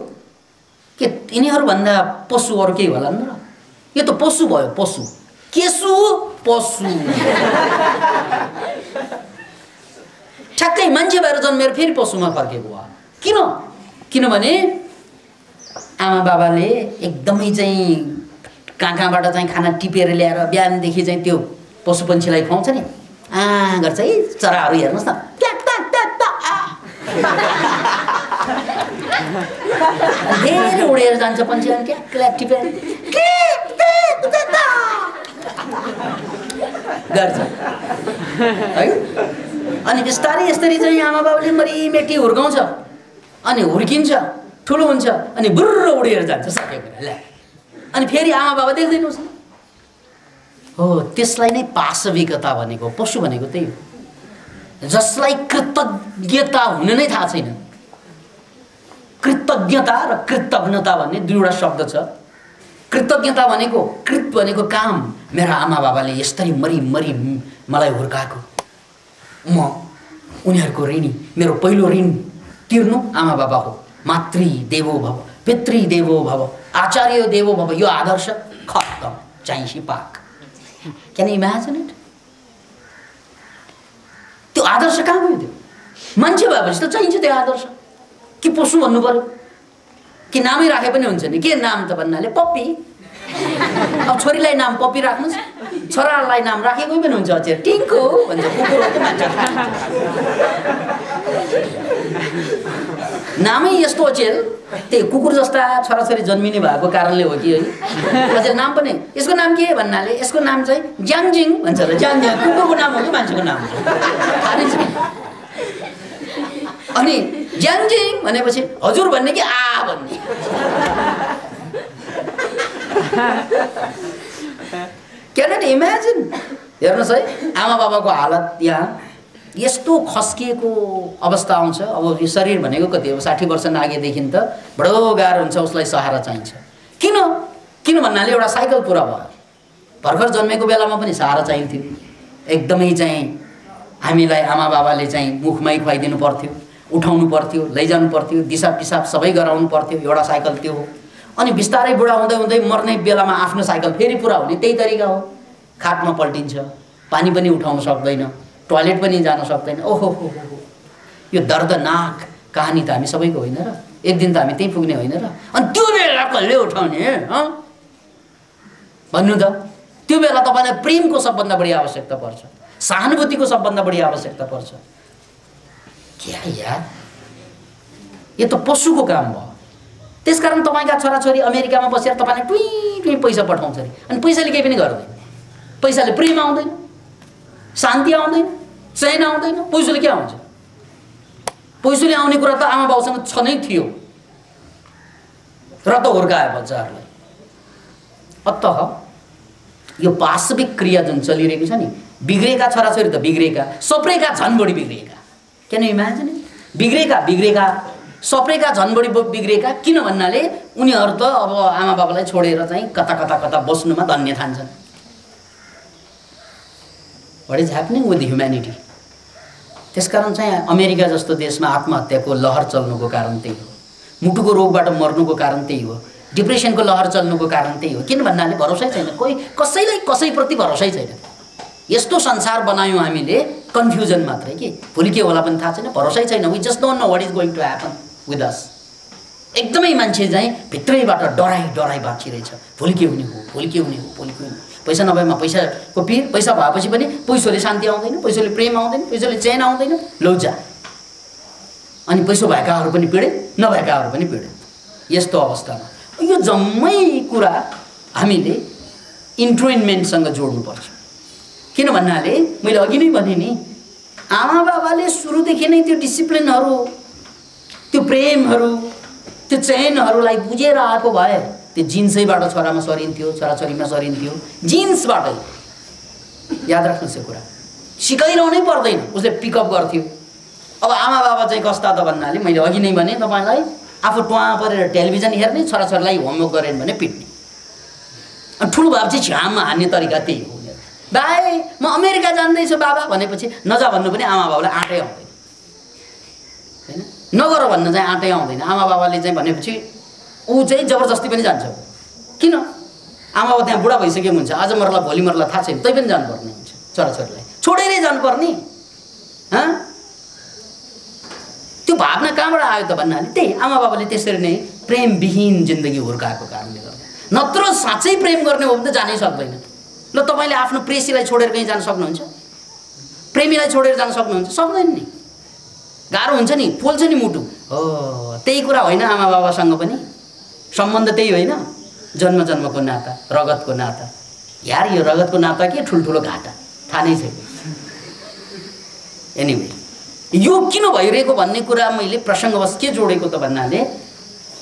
के यिनीहरूभन्दा पशु अरू केही होला नि र? यो त पशु भयो, पशु केसु पशु। ठ्याक्कै मान्छे भएर जन्मेर फेरि पशुमा फर्केको भयो। किन? किनभने आमा बाबाले एकदमै चाहिँ कहाँबाट चाहिँ खाना टिपेर ल्याएर बिहानदेखि चाहिँ त्यो पशु पन्छीलाई खुवाउँछ नि, गर्छ है। चराहरू हेर्नुहोस् न, धेरै उडेर जान्छ पन्छी, अनि क्या टिपेर गर्छ है। अनि बिस्तारै यसरी चाहिँ आमा बाबाले मरिमेटी हुर्काउँछ, अनि हुर्किन्छ, ठुलो हुन्छ, अनि बुर्र उडेर जान्छ, सक्यो कुरा ल्या। अनि फेरि आमा बाबा देख्दैनस् हो। त्यसलाई नै पाशविकता भनेको, पशु भनेको त्यही हो, जसलाई कृतज्ञता हुन नै थाहा छैन। कृतज्ञता र कृतज्ञता भन्ने दुईवटा शब्द छ। कृतज्ञता भनेको, कृत भनेको काम, मेरा आमा बाबाले यसरी मरि मलाई हुर्काएको, म उनीहरूको ऋणी, मेरो पहिलो ऋण तिर्नु आमा बाबा हो। मातृ देवो भव, पितृ देवो भव, आचार्य देवो भव, यो आदर्श खत्तम, चाहिए पाक। Can imagine it? त्यो आदर्श कहाँ गयो? त्यो मान्छे भएपछि त चाहिन्छ त्यो आदर्श। कि पशु भन्नु पर्यो कि नामै राखे पनि हुन्छ नि? के नाम त भन्नाले पप्पी। अब छोरीलाई नाम पप्पी राख्नुहोस्, छोरालाई नाम राखेको पनि हुन्छ अचेर टिङ्को भन्छ, कुकुर हो मान्छ। नामै यस्तो अचेल, त्यही कुकुर जस्ता छोराछोरी जन्मिने भएको कारणले हो कि है। अचेल नाम पनि यसको नाम के भन्नाले यसको नाम चाहिँ ज्याङजिङ भन्छ र ज्याङजिङ कुकुरको नाम हो कि मान्छेको नाम हो? अनि ज्याङजिङ भनेपछि हजुर भन्ने कि आ भन्ने? Can you imagine? हेर्नुहोस् है, आमा बाबाको हालत यहाँ यस्तो खस्किएको अवस्था आउँछ। अब यो शरीर भनेको कति अब 60 वर्ष नागेदेखि त बडो गाह्रो हुन्छ, उसलाई सहारा चाहिन्छ। किन भन्नाले एउटा साइकल पुरा भयो, भर्खर जन्मेको बेलामा पनि सहारा चाहिन्थ्यो। एकदमै चाहिँ हामीलाई आमा बाबाले चाहिँ मुखमै खुवाइदिनु पर्थ्यो, उठाउनु पर्थ्यो, लैजानु पर्थ्यो, दिसा पिसाब सबै गराउनु पर्थ्यो। एउटा साइकल त्यो हो। अनि बिस्तारै बुढा हुँदै हुँदै मर्ने बेलामा आफ्नो साइकल फेरि पुरा हुने त्यही तरिका हो। खाटमा पल्टिन्छ, पानी पनि उठाउन सक्दैन, टोयलेट पनि जान सक्दैन। ओहो हो, यो दर्दनाक कहानी त हामी सबैको होइन र? एक दिन त हामी त्यही पुग्ने होइन र? अनि त्यो बेला कसले उठाउने भन्नु त? त्यो बेला तपाईँलाई प्रेमको सबभन्दा बढी आवश्यकता पर्छ, सहानुभूतिको सबभन्दा बढी आवश्यकता पर्छ। क्या यार, यो त पशुको काम भयो। त्यसकारण तपाईँका छोराछोरी अमेरिकामा बसेर तपाईँले टुई पैसा पठाउँछ अरे, अनि पैसाले केही पनि गर्दैन। पैसाले प्रेम आउँदैन, शान्ति आउँदैन, चैन आउँदैन। पैसाले के आउँछ? पैसाले आउने कुरा त आमा बाउसँग छ नै थियो र त हुर्कायो बच्चाहरूलाई। अतः यो पाशविक क्रिया जुन चलिरहेको छ नि, बिग्रेका छोराछोरी त बिग्रेका, सप्रेका झन् बढी बिग्रेका। Can you imagine? बिग्रेका सप्रेका झन् बढी बिग्रेका। किन भन्नाले उनीहरू त अब आमा बाबालाई छोडेर चाहिँ कता बस्नुमा धन्य ठान्छन्। What is happening with humanity? त्यसकारण चाहिँ अमेरिका जस्तो देशमा आत्महत्याको लहर चल्नुको कारण त्यही हो, मुटुको रोगबाट मर्नुको कारण त्यही हो, डिप्रेसनको लहर चल्नुको कारण त्यही हो। किन भन्नाले भरोसै छैन, कोही कसैलाई कसैप्रति भरोसै छैन। यस्तो संसार बनायौँ हामीले, कन्फ्युजन मात्रै कि भोलि के होला पनि थाहा छैन, भरोसै छैन। We just don't know what is going to happen with us. एकदमै मान्छे चाहिँ भित्रैबाट डराइ बाँचिरहेछ, भोलि के हुने हो, भोलि के हुने हो, भोलि के हुने हो। पैसा नभएमा पैसाको पिर, पैसा भएपछि पनि पैसाले शान्ति आउँदैन, पैसाले प्रेम आउँदैन, पैसाले चैन आउँदैन, लौजा। अनि पैसा भएकाहरू पनि पीडित, नभएकाहरू पनि पीडित। यस्तो अवस्थामा यो जम्मै कुरा हामीले इन्ट्रोइनमेन्टसँग जोड्नुपर्छ। किन भन्नाले मैले अघि नै भने नि, आमा बाबाले सुरुदेखि नै त्यो डिसिप्लिनहरू, त्यो प्रेमहरू, त्यो चैनहरूलाई बुझेर आएको भए त्यो जिन्सैबाट छोरामा सरिन्थ्यो, छोराछोरीमा सरिन्थ्यो, जिन्सबाटै। याद राख्नुहोस् यो कुरा, सिकाइरहनै पर्दैन, उसले पिकअप गर्थ्यो। अब आमा बाबा चाहिँ कस्ता त भन्नाले मैले अघि नै भने तपाईँलाई, आफू टुवा परेर टेलिभिजन हेर्ने, छोराछोरीलाई होमवर्क गरेन भने पिट्ने। अनि ठुलो बाबु चाहिँ छ्याममा हान्ने तरिका त्यही हो। भाइ म अमेरिका जाँदैछु बाबा भनेपछि नजा भन्नु पनि आमा बाबालाई आँटै आउँदैन, होइन? नगर भन्न चाहिँ आँटै आउँदैन। आमा बाबाले चाहिँ भनेपछि ऊ चाहिँ जबरजस्ती पनि जान्छ। किन? आमा बाबा त्यहाँ बुढा भइसकेको हुन्छ, आज मर्ला भोलि मर्ला थाहा छैन, तै पनि जानुपर्ने हुन्छ। छोराछोरीलाई छोडेरै जानुपर्ने। त्यो भावना कहाँबाट आयो त भन्नाले त्यही आमा बाबाले त्यसरी नै प्रेमविहीन जिन्दगी हुर्काएको कारणले गर्दा। नत्र साँच्चै प्रेम गर्ने हो भने त जानै सक्दैन। ल तपाईँले आफ्नो प्रेसीलाई छोडेर कहीँ जान सक्नुहुन्छ? प्रेमीलाई छोडेर जान सक्नुहुन्छ? सक्दैन नि, गाह्रो हुन्छ नि, पोल्छ नि मुटु। हो, त्यही कुरा होइन आमा बाबासँग पनि सम्बन्ध त्यही होइन? जन्म जन्मको नाता, रगतको नाता। यार यो रगतको नाता के ठुल्ठुलो घाटा, थाहा नै छैन। एनिवे, यो किन भइरहेको भन्ने कुरा मैले प्रसङ्गवश के जोडेको त भन्नाले,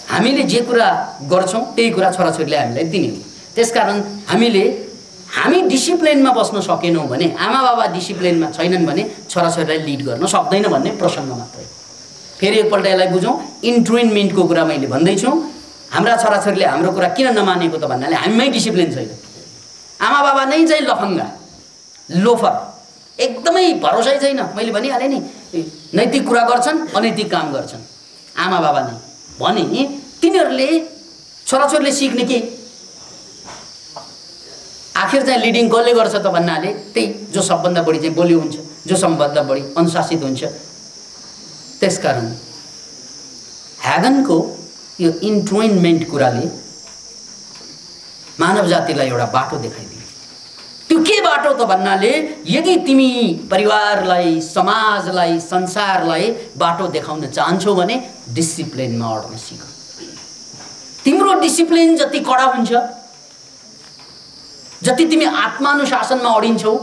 हामीले जे कुरा गर्छौँ त्यही कुरा छोराछोरीले हामीलाई दिने हो। त्यसकारण हामी डिसिप्लिनमा बस्न सकेनौँ भने, आमा बाबा डिसिप्लिनमा छैनन् भने छोराछोरीलाई लिड गर्न सक्दैन भन्ने प्रसङ्ग मात्रै। फेरि एकपल्ट यसलाई बुझौँ, इन्ट्रुइनमेन्टको कुरा मैले भन्दैछु। हाम्रा छोराछोरीले हाम्रो कुरा किन नमानेको त भन्नाले हामीमै डिसिप्लिन छैन। आमा बाबा नै चाहिँ लफङ्गा, लोफर, एकदमै भरोसै छैन। मैले भनिहालेँ नि, नैतिक कुरा गर्छन्, अनैतिक काम गर्छन् आमा बाबा नै। भने तिनीहरूले छोराछोरीले सिक्ने के? आखिर चाहिँ लिडिङ कसले गर्छ त भन्नाले त्यही जो सबभन्दा बढी चाहिँ बोली हुन्छ, जो सबभन्दा बढी अनुशासित हुन्छ। त्यसकारण ह्यागनको यो इन्ट्रोइनमेन्ट कुराले मानव जातिलाई एउटा बाटो देखाइदियो। त्यो के बाटो त भन्नाले यदि तिमी परिवारलाई, समाजलाई, संसारलाई बाटो देखाउन चाहन्छौ भने डिसिप्लिनमा अड्न सिक। तिम्रो डिसिप्लिन जति कडा हुन्छ, जति तिमी आत्मानुशासनमा अडिन्छौ,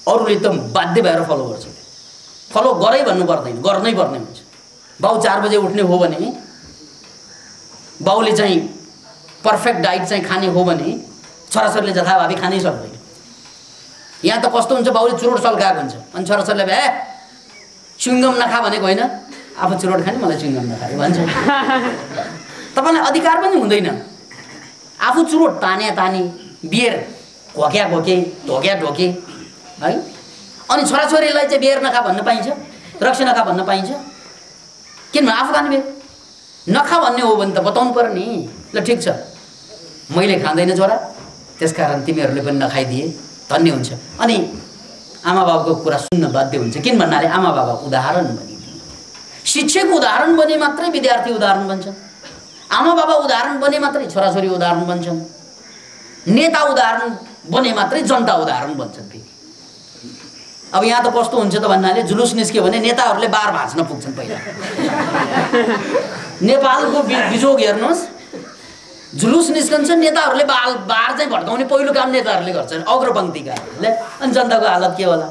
अरूले त बाध्य भएर फलो गर्छ। फलो गरै भन्नु पर्दैन, गर्नै पर्ने हुन्छ। बाउ 4 बजे उठ्ने हो भने, बाउले चाहिँ पर्फेक्ट डाइट चाहिँ खाने हो भने छोराछोरीले जथाभावी खानै सक्दैन। यहाँ त कस्तो हुन्छ, बाउले चुरोट सल्काएको हुन्छ अनि छोराछोरीले भए चुइङगम नखा भनेको होइन, आफू चुरोट खाने मलाई चुइङगम नखाने भन्छ। तपाईँलाई अधिकार पनि हुँदैन। आफू चुरोट ताने, बियर घोक्या घोके, ढोक्या ढोके है, अनि छोराछोरीलाई चाहिँ बियर नखा भन्न पाइन्छ, रक्सी नखा भन्न पाइन्छ? किनभने आफू खाने बियर नखा भन्ने हो भने त बताउनु पर्यो नि। ल ठिक छ, मैले खाँदैन छोरा, त्यसकारण तिमीहरूले पनि नखाइदिए धन्य हुन्छ। अनि आमा बाबाको कुरा सुन्न बाध्य हुन्छ। किन भन्नाले आमा बाबा उदाहरण बनिदिए। शिक्षक उदाहरण बने मात्रै विद्यार्थी उदाहरण बन्छन्। आमा बाबा उदाहरण बने मात्रै छोराछोरी उदाहरण बन्छन्। नेता उदाहरण बने मात्रै जनता उदाहरण बन्छन्। फेरि अब यहाँ त कस्तो हुन्छ त भन्नाले जुलुस निस्क्यो भने नेताहरूले बार भाँच्न पुग्छन्। पहिला नेपालको बिजोग हेर्नुहोस्, जुलुस निस्कन्छ, नेताहरूले बार चाहिँ भड्काउने पहिलो काम नेताहरूले गर्छन्, अग्रपङ्क्तिकाहरूले। अनि जनताको हालत के होला?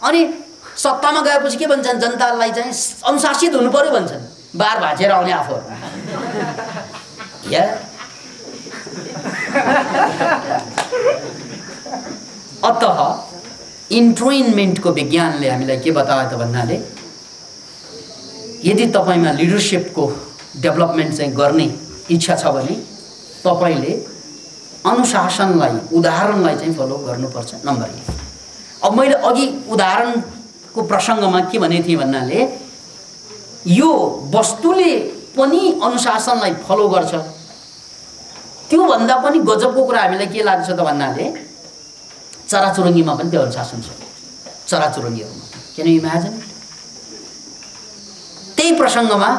अनि सत्तामा गएपछि के भन्छन्? जनतालाई चाहिँ अनुशासित हुनु पर्यो भन्छन्, बार भाँचेर आउने आफूहरू। अतः इन्ट्रोइनमेन्टको विज्ञानले हामीलाई के बतायो त भन्नाले यदि तपाईँमा लिडरसिपको डेभलपमेन्ट चाहिँ गर्ने इच्छा छ भने तपाईँले अनुशासनलाई, उदाहरणलाई चाहिँ फलो गर्नुपर्छ। नम्बर 1। अब मैले अघि उदाहरणको प्रसङ्गमा के भनेको थिएँ भन्नाले यो वस्तुले पनि अनुशासनलाई फलो गर्छ। त्योभन्दा पनि गजबको कुरा हामीलाई के लाग्छ त भन्नाले चराचुरुङ्गीमा पनि त्यो अनुशासन छ। चराचुरुङ्गीहरूमा क्यान यु इमेजिन? त्यही प्रसङ्गमा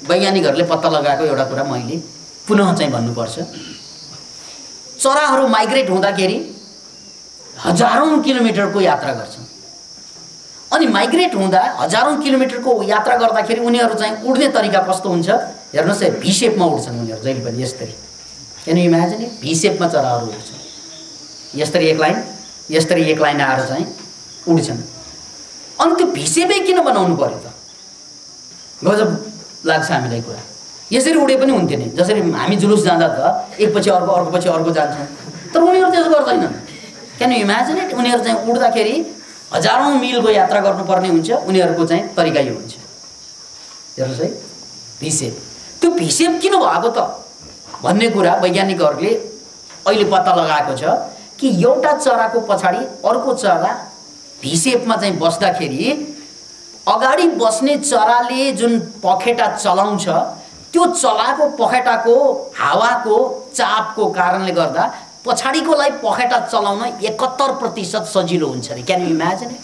वैज्ञानिकहरूले पत्ता लगाएको एउटा कुरा मैले पुनः चाहिँ भन्नुपर्छ। चराहरू माइग्रेट हुँदाखेरि हजारौं किलोमिटरको यात्रा गर्छन्। अनि माइग्रेट हुँदा हजारौं किलोमिटरको यात्रा गर्दाखेरि उनीहरू चाहिँ उड्ने तरिका कस्तो हुन्छ हेर्नुहोस् है, भी शेपमा उड्छन् उनीहरू जहिले पनि यसरी। Can you imagine? भी शेपमा चराहरू उड्छन्, यसरी एक लाइन आएर चाहिँ उड्छन्। अनि त्यो भी शेपै किन बनाउनु पर्यो त? गजब लाग्छ हामीलाई कुरा। यसरी उडे पनि हुन्थ्यो नि, जसरी हामी जुलुस जाँदा त एकपछि अर्को, अर्कोपछि अर्को जान्छौँ, तर उनीहरू त्यसो गर्दैनन्। Can you imagine it? उनीहरू चाहिँ उड्दाखेरि हजारौं मिलको यात्रा गर्नुपर्ने हुन्छ। उनीहरूको चाहिँ तरिका यो हुन्छ, हेर्नुहोस् है, भी शेप। त्यो भी शेप किन भएको त भन्ने कुरा वैज्ञानिकहरूले अहिले पत्ता लगाएको छ कि एउटा चराको पछाडि अर्को चरा भी शेपमा चाहिँ बस्दाखेरि अगाडि बस्ने चराले जुन पखेटा चलाउँछ त्यो चलाको पखेटाको हावाको चापको कारणले गर्दा पछाडिकोलाई पखेटा चलाउन 71% सजिलो हुन्छ रे। Can you imagine it?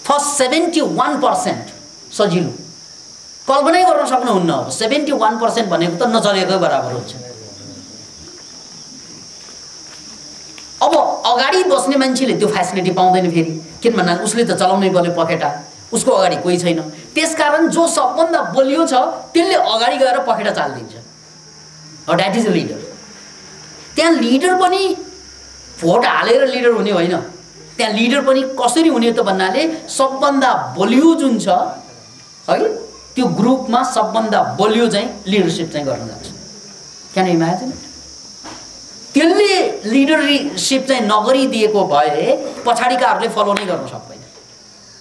First 71% सजिलो। कल्पनै गर्न सक्नुहुन्न। अब 71% भनेको त नचलेकै बराबर हुन्छ। अब अगाडि बस्ने मान्छेले त्यो फ्यासिलिटी पाउँदैन फेरि, किन भन्नाले उसले त चलाउनै पर्यो पखेटा, उसको अगाडि कोही छैन। त्यसकारण जो सबभन्दा बलियो छ त्यसले अगाडि गएर पखेटा चालिदिन्छ। That is a leader. त्यहाँ लिडर पनि भोट हालेर लिडर हुने होइन। त्यहाँ लिडर पनि कसरी हुने त भन्नाले सबभन्दा बलियो जुन छ है त्यो ग्रुपमा सबभन्दा बलियो चाहिँ लिडरसिप चाहिँ गर्न जान्छ। Can you imagine? त्यसले लिडरसिप चाहिँ नगरिदिएको भए पछाडिकाहरूले फलो नै गर्न सक्दैन।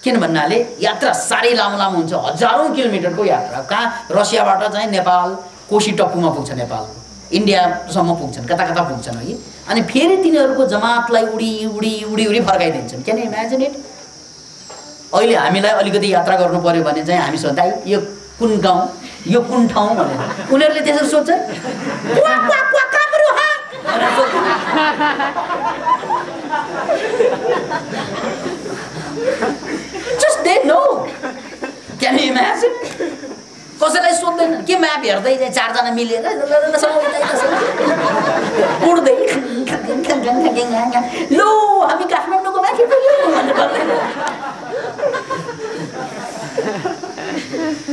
किन भन्नाले यात्रा साह्रै लामो हुन्छ, हजारौं किलोमिटरको यात्रा। कहाँ? रसियाबाट चाहिँ नेपाल, कोशी टप्पुमा पुग्छ, नेपालको इन्डियासम्म पुग्छन्, कता कता पुग्छन् है। अनि फेरि तिनीहरूको जमातलाई उडी उडी उडी उडी फर्काइदिन्छन्। Can you imagine it? अहिले हामीलाई अलिकति यात्रा गर्नु पर्यो भने चाहिँ हामी सोध्दै यो कुन गाउँ, यो कुन ठाउँ भनेर उनीहरूले त्यसरी सोध्छन्। Just they know. Can you imagine? कसैलाई सोध्दैन के म्याप हेर्दै चाहिँ चारजना मिलेर उड्दै लो हामी काठमाडौँको माथि पुग्यौँ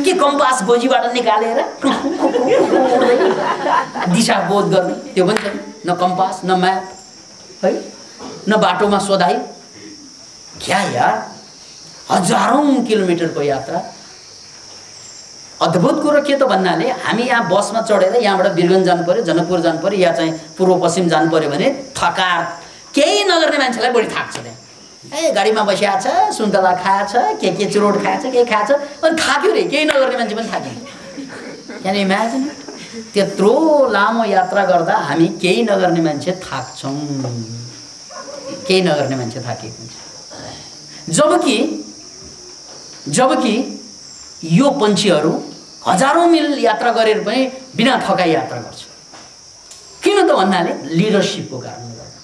के कम्पास गोजीबाट निकालेर दिशा बोध गर्ने त्यो पनि छैन न कम्पास न म्याप है न बाटोमा सोधाइ क्या यार हजारौं किलोमिटरको यात्रा अद्भुत कुरो के त भन्नाले हामी यहाँ बसमा चढेर यहाँबाट वीरगञ्ज जानु पर्यो जनकपुर जानु पर्यो या चाहिँ पूर्व पश्चिम जानु पर्यो भने थकाएर केही नगर्ने मान्छेलाई बढी थाक्छ त्यहाँ ए गाडीमा बसिया छ सुन्तला खाएछ के चुरोट खाएछ के खाएछ अनि थाक्यो रे केही नगर्ने मान्छे पनि थाक्यो क्यान इमेजिन त्यत्रो लामो यात्रा गर्दा हामी केही नगर्ने मान्छे थाक्छौँ केही नगर्ने मान्छे थाकेको हुन्छ जबकि यो पन्छीहरू हजारौं मिल यात्रा गरेर पनि बिना थकाइ यात्रा गर्छ किन त भन्नाले लिडरशिपको कारणले गर्दा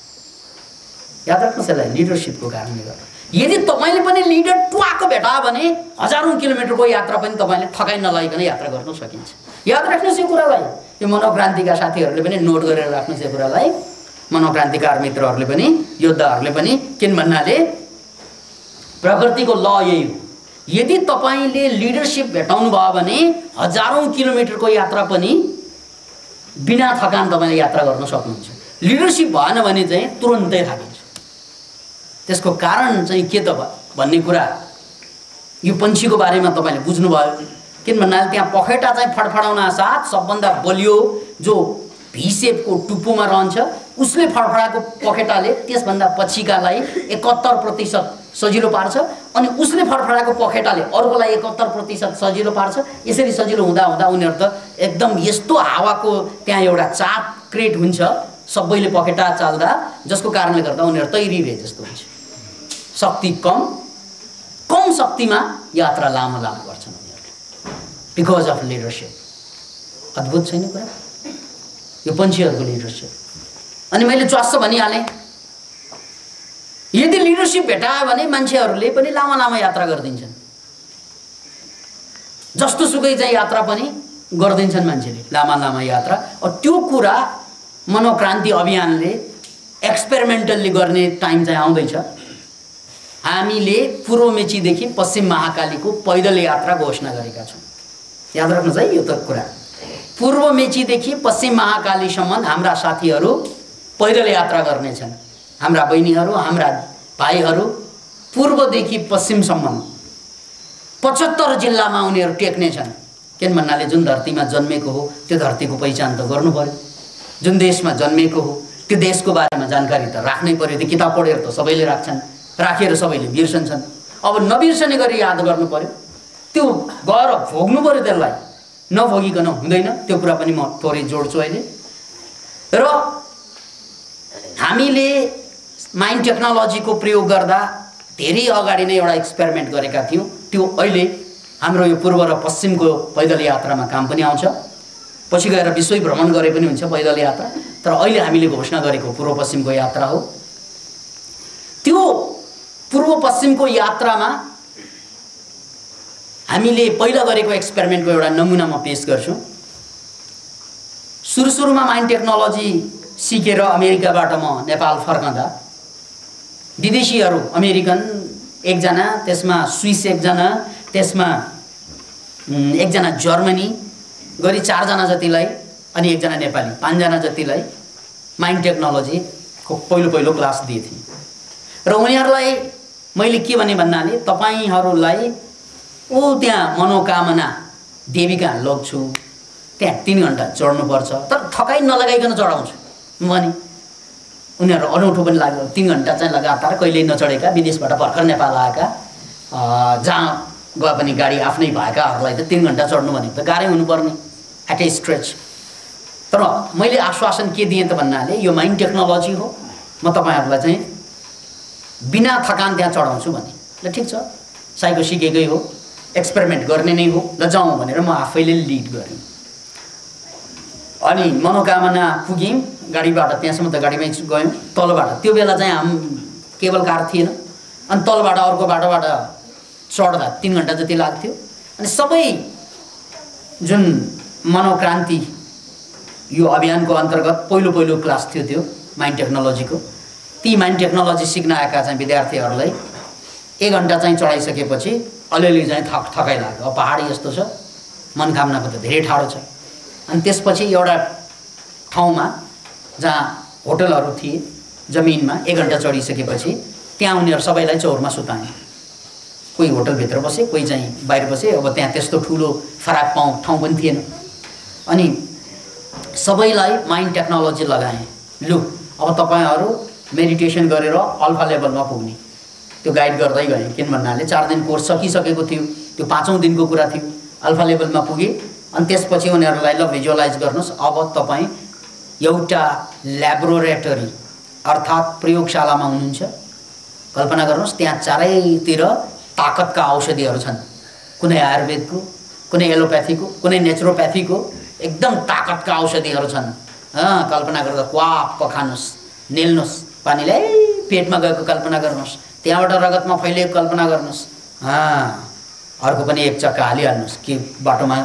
याद राख्नुहोस् लिडरशिपको कारणले गर्दा यदि तपाईले पनि लिडर टुवाको भेटायो भने हजारौं किलोमिटरको यात्रा पनि तपाईले थकाइ नलागिकन यात्रा गर्न सकिन्छ याद राख्नुहोस् यो कुरालाई यो मनोक्रान्तिका साथीहरूले पनि नोट गरेर राख्नुहोस् यो कुरालाई मनोक्रान्तिकार मित्रहरूले पनि योद्धाहरूले पनि किन भन्नाले प्रकृतिको ल यही हो यदि तपाईले लिडरशिप भेटाउनु भयो भने हजारौं किलोमिटरको यात्रा पनि बिना थकान तपाईले यात्रा गर्न सक्नुहुन्छ लिडरशिप भएन भने चाहिँ तुरुन्तै थाकिन्छ त्यसको कारण चाहिँ के त भन्ने कुरा यो पन्छीको बारेमा तपाईले बुझ्नुभयो किन भन्नाले त्यहाँ पखेटा चाहिँ फडफडाउन साथ सबभन्दा बलियो जो भी शेपको टुप्पोमा रहन्छ उसले फडफडाएको पखेटाले त्यसभन्दा पछिकालाई 71% सजिलो पार्छ अनि उसले फडफडाएको पखेटाले अरूलाई 71% सजिलो पार्छ यसरी सजिलो हुँदा हुँदा उनीहरु त एकदम यस्तो हावाको त्यहाँ एउटा चाप क्रिएट हुन्छ सबैले पखेटा चाल्दा जसको कारणले गर्दा उनीहरु तैरी रहे जस्तो हुन्छ शक्ति कम शक्तिमा यात्रा लामो गर्छन् उनीहरुले बिकज अफ लिडरशिप अद्भुत छैन कुरा यो पन्छीहरुको लिडरशिप अनि मैले च्वास्स भनिहालेँ यदि लिडरशिप भेटायो भने मान्छेहरुले पनि लामो यात्रा गर्दिन्छन् जस्तो सुकै चाहिँ यात्रा पनि गर्दिन्छन् मान्छेले लामो यात्रा और त्यो कुरा मनोक्रान्ति अभियानले एक्सपेरिमेन्टली गर्ने टाइम चाहिँ आउँदैछ हामीले पूर्व मेचीदेखि पश्चिम महाकालीको पैदल यात्रा घोषणा गरेका छौं याद राख्नुस् है यो त कुरा पूर्व मेचीदेखि पश्चिम महाकालीसम्म हाम्रा साथीहरु पैदल यात्रा गर्नेछन् हाम्रा बहिनीहरु हाम्रा भाइहरु पूर्वदेखि पश्चिमसम्म 75 जिल्लामा उनीहरु टेक्नेछन् किन भन्नाले जुन धरतीमा जन्मेको हो त्यो धरतीको पहिचान त गर्नु पर्यो जुन देशमा जन्मेको हो त्यो देशको बारेमा जानकारी त राख्नै पर्यो त्यो किताब पढेर त सबैले राख्छन् राखेर सबैले बिर्सन्छन् अब नबिर्सने गरी याद गर्नु पर्यो त्यो गएर भोग्नु पर्यो त्यसलाई नभोगिकन हुँदैन त्यो कुरा पनि म थोरै जोड्छु अहिले र हामीले माइन्ड टेक्नोलोजीको प्रयोग गर्दा धेरै अगाडि नै एउटा एक्सपेरिमेन्ट गरेका थियौं त्यो अहिले हाम्रो यो पूर्व र पश्चिमको पैदल यात्रामा काम पनि आउँछ पछि गएर विश्व भ्रमण गरे पनि हुन्छ पैदल यात्रा तर अहिले हामीले घोषणा गरेको पूर्व पश्चिमको यात्रा हो त्यो पूर्व पश्चिमको यात्रामा हामीले पहिला गरेको एक्सपेरिमेन्टको एउटा नमुना म पेश गर्छु सुरुमा माइन्ड टेक्नोलोजी सिकेर अमेरिकाबाट म नेपाल फर्कँदा विदेशीहरु अमेरिकन एकजना त्यसमा स्विस एकजना त्यसमा एकजना जर्मनी गरी 4 जना जतिलाई अनि एकजना नेपाली 5 जना जतिलाई माइन्ड टेक्नोलोजी को पहिलो क्लास दिए थिए र उनीहरुलाई मैले के भने भन्नाले तपाईहरुलाई ओ त्यहाँ मनोकामना देवीका लग्छु त्यहाँ 3 घण्टा चढ्नु पर्छ तर थकाइ नलगाइकन चढाउँछु भने उनीहरु अनौठो पनि लाग्यो 3 घण्टा चाहिँ लगातार कहिल्यै नचढेका विदेशबाट भर्खर नेपाल आएका जहाँ गए पनि गाडी आफ्नै भएकाहरुलाई त 3 घण्टा चढ्नु भनेको त गाह्रै हुनुपर्ने एट ए स्ट्रेच तर मैले आश्वासन के दिएँ त भन्नाले यो माइन्ड टेक्नोलोजी हो म तपाईहरुलाई चाहिँ बिना थकान त्यहाँ चढाउँछु भने ल ठीक छ साइको सिकेकै हो एक्सपेरिमेन्ट गर्ने नै हो ल जाउँ भनेर म आफैले लिड गरेँ अनि मनोकामना पुग्यौं गाडीबाट त्यहाँसम्म त गाडीमै गयौं तलबाट त्यो बेला चाहिँ हाम केबल कार थिएन अनि तलबाट अर्को बाटोबाट चढ्दा 3 घण्टा जति लाग्थ्यो अनि सबै जुन मनोक्रान्ति यो अभियानको अन्तर्गत पहिलो क्लास थियो त्यो माइन्ड टेक्नोलोजीको, ती माइन्ड टेक्नोलोजी सिक्न आएका चाहिँ विद्यार्थीहरूलाई 1 घण्टा चाहिँ चढाइसकेपछि अलिअलि चाहिँ थकाइ लाग्यो। अब पहाडी यस्तो छ, मनोकामनाको त धेरै ठाडो छ। अनि त्यसपछि एउटा ठाउँमा जहाँ होटलहरू थिए जमिनमा 1 घण्टा चढिसकेपछि त्यहाँ उनीहरू सबैलाई चौरमा सुताए। कोही होटलभित्र बसे, कोही चाहिँ बाहिर बसे। अब त्यहाँ त्यस्तो ठुलो फराक ठाउँ पनि थिएन। अनि सबैलाई माइन्ड टेक्नोलोजी लगाए। लु अब तपाईहरू मेडिटेसन गरेर अल्फा लेभलमा पुग्ने त्यो गाइड गर्दै गए। किन भन्नाले 4 दिन कोर्स सकिसकेको थियो, त्यो 5औं दिनको कुरा थियो। अल्फा लेभलमा पुगे अनि त्यसपछि उनीहरूलाई ल भिजुअलाइज गर्नुहोस्, अब तपाईँ एउटा ल्याबोरेटरी अर्थात् प्रयोगशालामा हुनुहुन्छ। कल्पना गर्नुहोस् त्यहाँ चारैतिर ताकतका औषधिहरू छन्, कुनै आयुर्वेदको, कुनै एलोप्याथीको, कुनै नेचुरोप्याथीको, एकदम ताकतका औषधिहरू छन्। कल्पना गर्दा क्वाप खानुहोस्, नेल्नुहोस्, पानीले पेटमा गएको कल्पना गर्नुहोस्, त्यहाँबाट रगतमा फैलिएको कल्पना गर्नुहोस्। अर्को पनि 1 चक्का हालिहाल्नुहोस् कि बाटोमा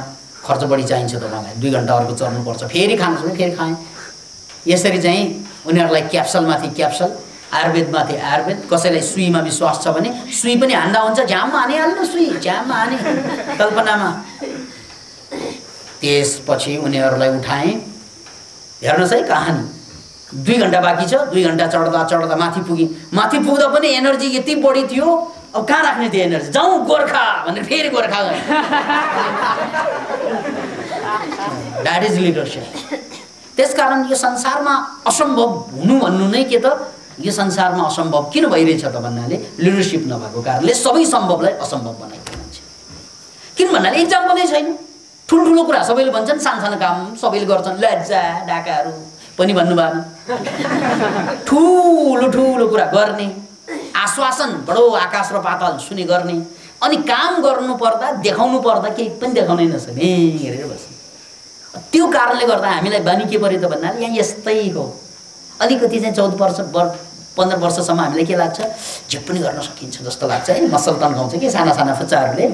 खर्च बढी चाहिन्छ तपाईँलाई, 2 घण्टा अर्को चढ्नुपर्छ, फेरि खानुहोस् भने फेरि खाएँ। यसरी चाहिँ उनीहरूलाई क्याप्सलमाथि क्याप्सल, आयुर्वेदमाथि आयुर्वेद। कसैलाई सुईमा विश्वास छ भने सुई पनि हान्दा हुन्छ, झ्याममा हानिहाल्नु, सुई झ्याममा हाने कल्पनामा। त्यसपछि उनीहरूलाई उठाएँ। हेर्नुहोस् है कहानी, 2 घण्टा बाँकी छ, 2 घण्टा चढ्दा माथि पुगेँ। माथि पुग्दा पनि एनर्जी यति बढी थियो, अब कहाँ राख्ने त्यो एनर्जी? जाउँ गोर्खा भनेर फेरि गोर्खा गए। That is leadership. त्यसकारण यो संसारमा असम्भव हुनु भन्नु नै के त, यो संसारमा असम्भव किन भइरहेछ त भन्नाले लिडरसिप नभएको कारणले सबै सम्भवलाई असम्भव बनाइदिएको मान्छे। किन भन्नाले इक्जाम्पल नै छैन। ठुल्ठुलो कुरा सबैले भन्छन्, सानसानो काम सबैले गर्छन्, लज्जा डाकाहरू पनि भन्नु भएन। ठुलो कुरा गर्ने, आश्वासन बडो आकाश र पाताल सुने गर्ने, अनि काम गर्नु पर्दा देखाउनु पर्दा केही पनि देखाउनै नसक्ने हेरेर बस्ने। त्यो कारणले गर्दा हामीलाई बानी के पर्यो त भन्नाले यहाँ यस्तै हो। अलिकति चाहिँ 15 वर्षसम्म हामीलाई के लाग्छ, जे पनि गर्न सकिन्छ जस्तो लाग्छ है। मसल तन्काउँछ कि साना फुच्चाहरूले।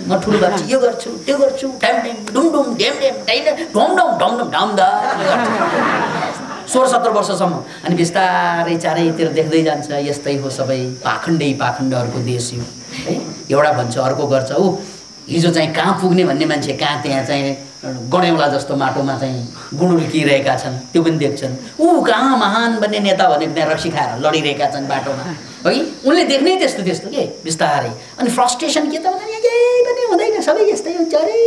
म ठुलो गर्छु, यो गर्छु, त्यो गर्छु, ढ्याम डुम ढेम ढाइना ढम ढाम्दा 16-17 वर्षसम्म। अनि बिस्तारै चारैतिर देख्दै जान्छ यस्तै हो सबै। पाखण्डहरूको देश यो है। एउटा भन्छ अर्को गर्छ। हिजो चाहिँ कहाँ पुग्ने भन्ने मान्छे कहाँ त्यहाँ चाहिँ गणेउला जस्तो माटोमा चाहिँ गुडुल्किरहेका छन्, त्यो पनि देख्छन्। कहाँ महान बन्ने नेता भनेको त्यहाँ रक्सी खाएर लडिरहेका छन् बाटोमा है। उनले देख्नै त्यस्तो के बिस्तारै। अनि फ्रस्ट्रेसन के त भन्दा केही पनि हुँदैन, सबै यस्तै हो, चरै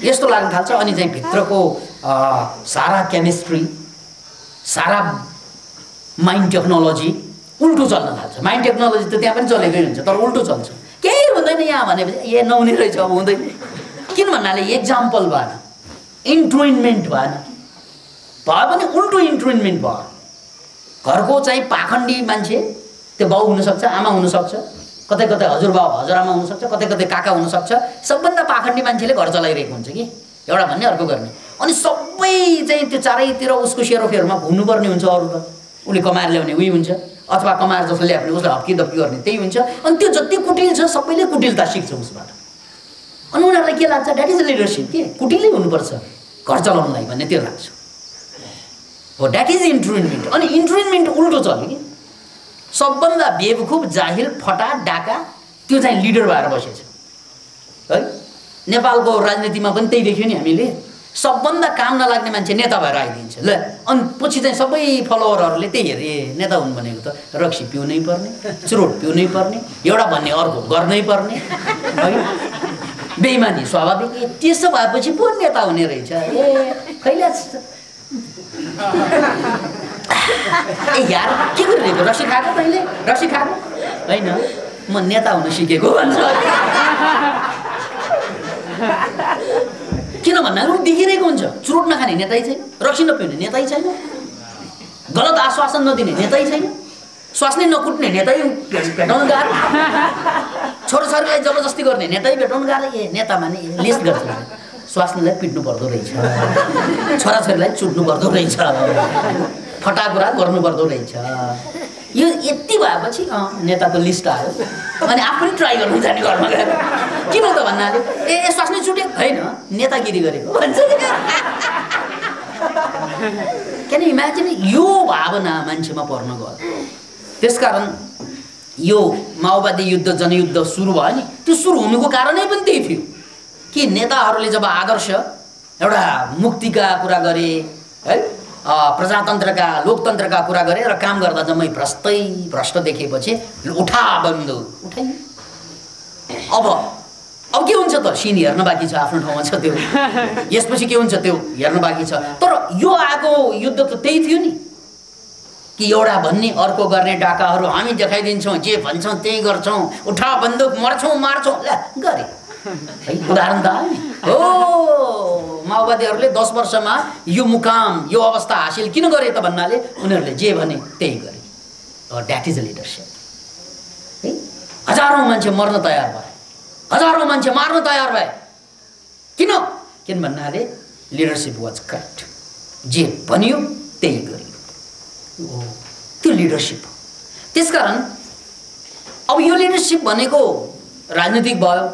यस्तो लाग्न थाल्छ। अनि चाहिँ भित्रको सारा केमिस्ट्री, सारा माइन्ड टेक्नोलोजी उल्टो चल्न थाल्छ। माइन्ड टेक्नोलोजी त त्यहाँ पनि चलेकै हुन्छ, तर उल्टो चल्छ। केही हुँदैन यहाँ भनेपछि ए नहुने रहेछ, अब हुँदैन। किन भन्नाले एक्जाम्पल भएन, इन्ट्रुइनमेन्ट भएन, भयो भने उल्टो इन्ट्रुइनमेन्ट भयो। घरको चाहिँ पाखण्डी मान्छे, त्यो बाउ हुनसक्छ, आमा हुनसक्छ, कतै हजुरबाउ हजुरआमा हुनसक्छ, कतै काका हुनसक्छ। सबभन्दा पाखण्डी मान्छेले घर चलाइरहेको हुन्छ कि एउटा भन्ने अर्को गर्ने। अनि सबै चाहिँ त्यो चारैतिर उसको सेरोफेरोमा घुम्नुपर्ने हुन्छ। अरू त उसले कमाएर ल्याउने उही हुन्छ, अथवा कमाएर जसले ल्याए भने उसलाई हप्की गर्ने त्यही हुन्छ। अनि त्यो जति कुटिल छ सबैले कुटिलता सिक्छ उसबाट। अनि उनीहरूलाई के लाग्छ, द्याट इज लिडरसिप के कुटिलै हुनुपर्छ घर चलाउनलाई भन्ने त्यो लाग्छ हो। That is entrainment. अनि इन्ट्रुइनमेन्ट उल्टो चल्यो कि सबभन्दा बेवकुफ जाहिल फटा डाका त्यो चाहिँ लिडर भएर बसेछ है। नेपालको राजनीतिमा पनि त्यही देख्यो नि हामीले। सबभन्दा काम नलाग्ने मान्छे नेता भएर आइदिन्छ ल। अनि पछि चाहिँ सबै फलोवरहरूले त्यही हेरे नेता हुनु भनेको त रक्सी पिउनै पर्ने, चुरोट पिउनै पर्ने, एउटा भन्ने अर्को गर्नै पर्ने है। बेइमानी स्वाभाविक। त्यसो भएपछि पो नेता हुने रहेछ। खैला यार के गरिरहेको, रक्सी खाएको तैँले, रक्सी खाएको होइन, म नेता हुन सिकेको भन्छ। किन भन्नाले ऊ देखिरहेको हुन्छ, चुरोट नखाने नेतै छैन, रक्सी नपिउने नेतै छैन, गलत आश्वासन नदिने नेतै छैन, स्वास्नी नकुट्ने नेतै भेटाउनु गाह्रो, छोराछोरीलाई जबरजस्ती गर्ने नेतै भेटाउनु गाह्रो। ए नेता माने लिस्ट गर्छ, स्वास्नीलाई पिट्नु पर्दो रहेछ, छोराछोरीलाई चुट्नु पर्दो रहेछ, फटा कुरा गर्नु पर्दो रहेछ। यो यति भएपछि नेताको लिस्ट आयो अनि आफू पनि ट्राई गर्नु जाने घरमा गएर किन त भन्नाले श्वास नै छुट्यो होइन नेतागिरी गरेको भन्छ क्यान इमेजिन यो भावना मान्छेमा पर्न गयो त्यसकारण यो माओवादी युद्ध जनयुद्ध सुरु भयो नि त्यो सुरु हुनुको कारणै पनि त्यही थियो कि नेताहरूले जब आदर्श एउटा मुक्तिका कुरा गरे है प्रजातन्त्रका लोकतन्त्रका कुरा गरे र काम गर्दा जम्मै भ्रष्ट देखेपछि उठा बन्दुक उठाइ अब के हुन्छ त सिन हेर्न बाँकी छ आफ्नो ठाउँमा छ त्यो यसपछि के हुन्छ त्यो हेर्न बाँकी छ तर यो आएको युद्ध त त्यही थियो नि कि एउटा भन्ने अर्को गर्ने डाकाहरू हामी देखाइदिन्छौँ जे भन्छौँ त्यही गर्छौँ उठा बन्दुक मर्छौँ मार्छौँ ल गरे है उदाहरण त आयो नि हो माओवादीहरूले 10 वर्षमा यो मुकाम यो अवस्था हासिल किन गरे त भन्नाले उनीहरूले जे भने त्यही गरे द्याट इज अ लिडरसिप है हजारौँ मान्छे मर्न तयार भए हजारौँ मान्छे मार्न तयार भए किन भन्नाले लिडरसिप वाज करेक्ट जे भनियो त्यही गरियो त्यो लिडरसिप हो त्यसकारण अब यो लिडरसिप भनेको राजनीतिक भयो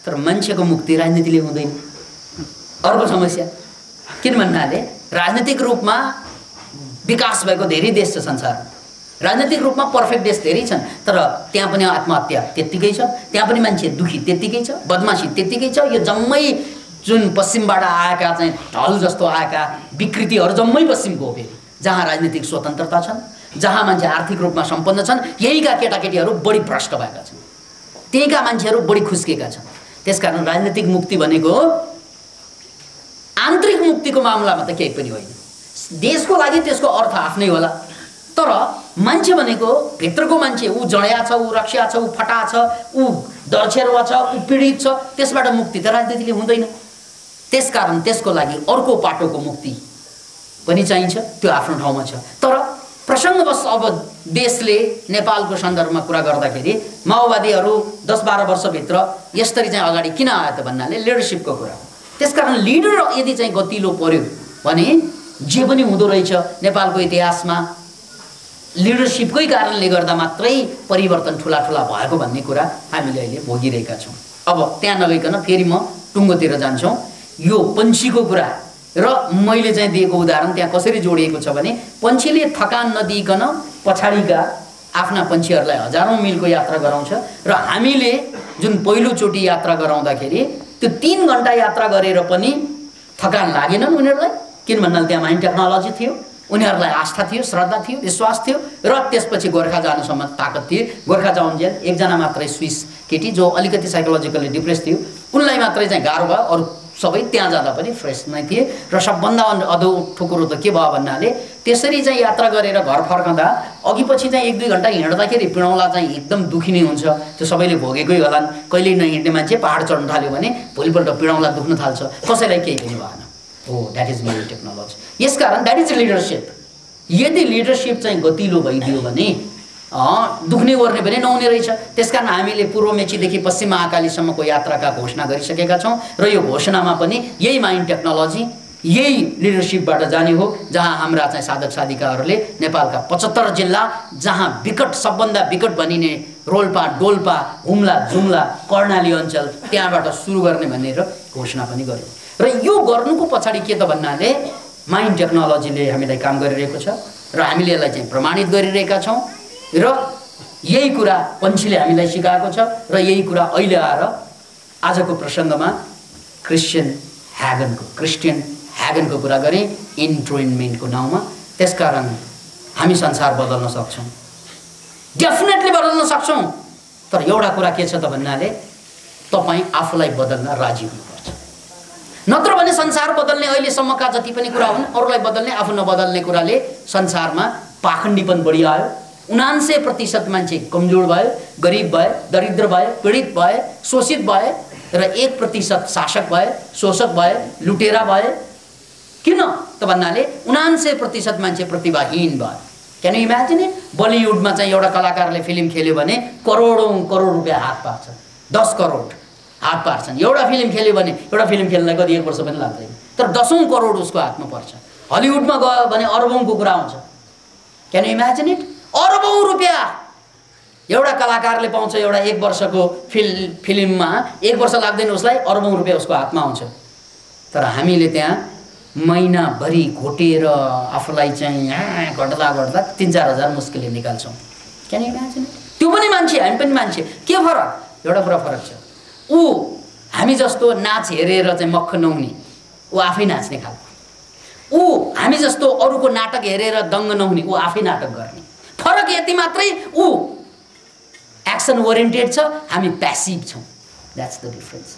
तर मान्छेको मुक्ति राजनीतिले हुँदैन अर्को समस्या किन भन्नाले राजनीतिक रूपमा विकास भएको धेरै देश छ संसारमा राजनीतिक रूपमा पर्फेक्ट देश धेरै छन् तर त्यहाँ पनि आत्महत्या त्यत्तिकै छ त्यहाँ पनि मान्छे दुखी त्यत्तिकै छ बदमासी त्यत्तिकै छ यो जम्मै जुन पश्चिमबाट आएका चाहिँ ढल जस्तो आएका विकृतिहरू जम्मै पश्चिमको हो फेरि जहाँ राजनीतिक स्वतन्त्रता छन् जहाँ मान्छे आर्थिक रूपमा सम्पन्न छन् यहीका केटाकेटीहरू बढी भ्रष्ट भएका छन् त्यहीका मान्छेहरू बढी खुस्केका छन् त्यसकारण राजनीतिक मुक्ति भनेको आन्तरिक मुक्तिको मामलामा त केही पनि होइन देशको लागि त्यसको अर्थ आफ्नै होला तर मान्छे भनेको भित्रको मान्छे ऊ जड्या छ ऊ रक्षा छ ऊ फटा छ ऊ डरछेरुवा छ ऊ पीडित छ त्यसबाट मुक्ति त राजनीतिले हुँदैन त्यसकारण त्यसको लागि अर्को पाटोको मुक्ति पनि चाहिन्छ त्यो आफ्नो ठाउँमा छ तर प्रसङ्गवश अब देशले नेपालको सन्दर्भमा कुरा गर्दाखेरि माओवादीहरू 10-12 वर्षभित्र यसरी चाहिँ अगाडि किन आयो त भन्नाले लिडरसिपको कुरा त्यसकारण लिडर यदि चाहिँ गतिलो पर्यो भने जे पनि हुँदो रहेछ नेपालको इतिहासमा लिडरसिपकै कारणले गर्दा मात्रै परिवर्तन ठुला भएको भन्ने कुरा हामीले अहिले भोगिरहेका छौँ अब त्यहाँ नगइकन फेरि म टुङ्गोतिर जान्छौँ यो पन्छीको कुरा र मैले चाहिँ दिएको उदाहरण त्यहाँ कसरी जोडिएको छ भने पन्छीले थकान नदिइकन पछाडिका आफ्ना पन्छीहरूलाई हजारौं मिलको यात्रा गराउँछ र हामीले जुन पहिलोचोटि यात्रा गराउँदाखेरि त्यो 3 घण्टा यात्रा गरेर पनि थकान लागेनन् उनीहरूलाई किन भन्नाले त्यहाँ माइन टेक्नोलोजी थियो उनीहरूलाई आस्था थियो श्रद्धा थियो विश्वास थियो र त्यसपछि गोर्खा जानुसम्म ताकत थियो गोर्खा जाउन्जेल एकजना मात्रै स्विस केटी जो अलिकति साइकोलोजिकली डिप्रेस थियो उनलाई मात्रै चाहिँ गाह्रो भयो अरू सबै त्यहाँ जाँदा पनि फ्रेस नै थिए र सबभन्दा अधोठो कुरो त के भयो भन्नाले त्यसरी चाहिँ यात्रा गरेर घर फर्कँदा अघिपछि चाहिँ 1-2 घण्टा हिँड्दाखेरि पिँडौला चाहिँ एकदम दुखी नै हुन्छ त्यो सबैले भोगेकै होलान् कहिले नहिँड्ने मान्छे पहाड चढ्न थाल्यो भने भोलिपल्ट पिँडौला दुख्न थाल्छ कसैलाई केही पनि भएन हो द्याट इज माइ टेक्नोलोजी यसकारण द्याट इज लिडरसिप यदि लिडरसिप चाहिँ गतिलो भइदियो भने दुख्ने गर्ने पनि नहुने रहेछ त्यसकारण हामीले पूर्व मेचीदेखि पश्चिम महाकालीसम्मको यात्राका घोषणा गरिसकेका छौँ र यो घोषणामा पनि यही माइन्ड टेक्नोलोजी यही लिडरसिपबाट जाने हो जहाँ हाम्रा चाहिँ साधक साधिकाहरूले नेपालका 75 जिल्ला जहाँ विकट सबभन्दा विकट भनिने रोल्पा डोल्पा हुम्ला जुम्ला कर्णाली अञ्चल त्यहाँबाट सुरु गर्ने भनेर घोषणा पनि गर्यो र यो गर्नुको पछाडि के त भन्नाले माइन्ड टेक्नोलोजीले हामीलाई काम गरिरहेको छ र हामीले यसलाई चाहिँ प्रमाणित गरिरहेका छौँ र यही कुरा पन्छीले हामीलाई सिकाएको छ र यही कुरा अहिले आएर आजको प्रसङ्गमा क्रिस्चियन ह्यागनको कुरा गरेँ इन्ट्रोइनमेन्टको नाउँमा त्यसकारण हामी संसार बदल्न सक्छौँ डेफिनेटली बदल्न सक्छौँ तर एउटा कुरा के छ त भन्नाले तपाईँ आफूलाई बदल्न राजी हुनुपर्छ नत्र भने संसार बदल्ने अहिलेसम्मका जति पनि कुरा हुन् अरूलाई बदल्ने आफू नबदल्ने कुराले संसारमा पाखण्डीपन बढी आयो 99% मान्छे कमजोर भयो गरिब भए दरिद्र भए पीडित भए शोषित भए र 1% शासक भए शोषक भए लुटेरा भए किन त भन्नाले 99% मान्छे प्रतिभाहीन भयो क्यान यु इमेजिन इट बलिउडमा चाहिँ एउटा कलाकारले फिल्म खेल्यो भने करोडौं करोड रुपैयाँ हात पार्छ 10 करोड हात पार्छन् एउटा फिल्म खेल्यो भने एउटा फिल्म खेल्नलाई कति 1 वर्ष पनि लाग्दैन तर 10औं करोड उसको हातमा पर्छ हलिउडमा गयो भने अरबौंको कुरा आउँछ क्यान यु इमेजिन इट अरबौं रुपियाँ एउटा कलाकारले पाउँछ। एउटा 1 वर्षको फिल्ममा 1 वर्ष लाग्दैन उसलाई, अरबौं रुपियाँ उसको हातमा आउँछ। तर हामीले त्यहाँ महिनाभरि घोटेर आफूलाई चाहिँ घट्दा 3-4 हजार मुस्किलले निकाल्छौँ। किन निकाल्छौँ? त्यो पनि मान्छे, हामी पनि मान्छे। के फरक? एउटा कुरा फरक छ। ऊ हामी जस्तो नाच हेरेर चाहिँ मक्ख नहुने, ऊ आफै नाच्ने खालको। ऊ हामी जस्तो अरूको नाटक हेरेर दङ्ग नहुने, ऊ आफै नाटक गर्ने। फरक यति मात्रै, ऊ एक्सन ओरिएन्टेड छ, हामी प्यासिभ छौँ। That's the difference.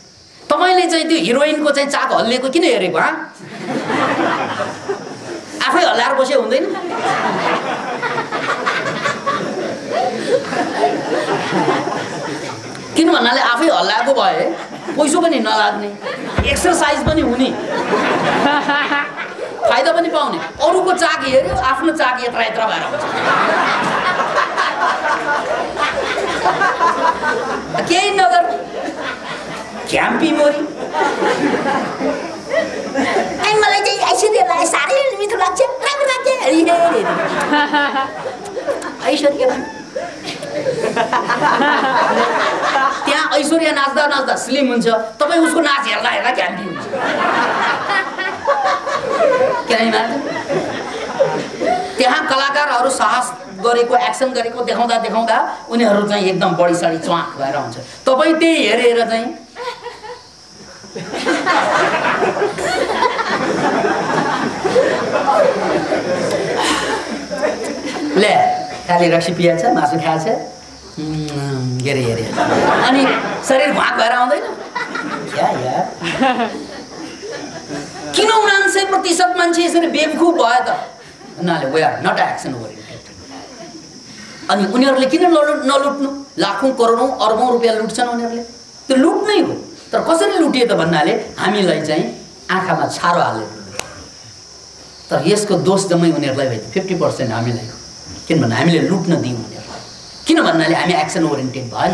तपाईले चाहिँ त्यो हिरोइनको चाहिँ चाक हल्लिएको किन हेरेको? आफै हल्लाएर बसे हुँदैन? किन भन्नाले आफै हल्लाएको भए पैसो पनि नलाग्ने, एक्सरसाइज पनि हुने, फाइदा पनि पाउने। अरूको चाक हेऱ्यो, आफ्नो चाक यत्रा यत्रा भएर हुन्छ। केही नगर, घ्याम्पी मोरी। मलाई चाहिँ ऐश्वर्यालाई साह्रै मिठो लाग्छ, राम्रो लाग्छ। ऐश्वर्या त्यहाँ ऐश्वर्या नाच्दा नाच्दा स्लिम हुन्छ, तपाईँ उसको नाच हेर्दा हेर्दा घ्याम्पी हुन्छ। किन? त्यहाँ कलाकारहरू साहस गरेको, एक्सन गरेको देखाउँदा देखाउँदा उनीहरू चाहिँ एकदम बढी साडी च्वाक भएर हुन्छ। तपाईँ त्यही हेरेर चाहिँ ले खाली रक्सी पिया छ, मासु खाएको छ, हेरे अनि शरीर भाग भएर आउँदैन? क्या यार, किन 99% मान्छे यसरी बेवकुफ भयो त? उनीहरूले they are not action oriented. अनि उनीहरूले किन नलुट्नु? लाखौं करोडौं अरबौं रुपियाँ लुट्छन् उनीहरूले। त्यो लुट नै हो। तर कसरी लुटिए त भन्नाले हामीलाई चाहिँ आँखामा छारो हाल्यो। तर यसको दोष जम्मै उनीहरूलाई भयो। 50% हामीलाई, किनभने हामीले लुट्न दियौँ उनीहरूलाई। किन भन्नाले हामी एक्सन ओरिएन्टेड भएन।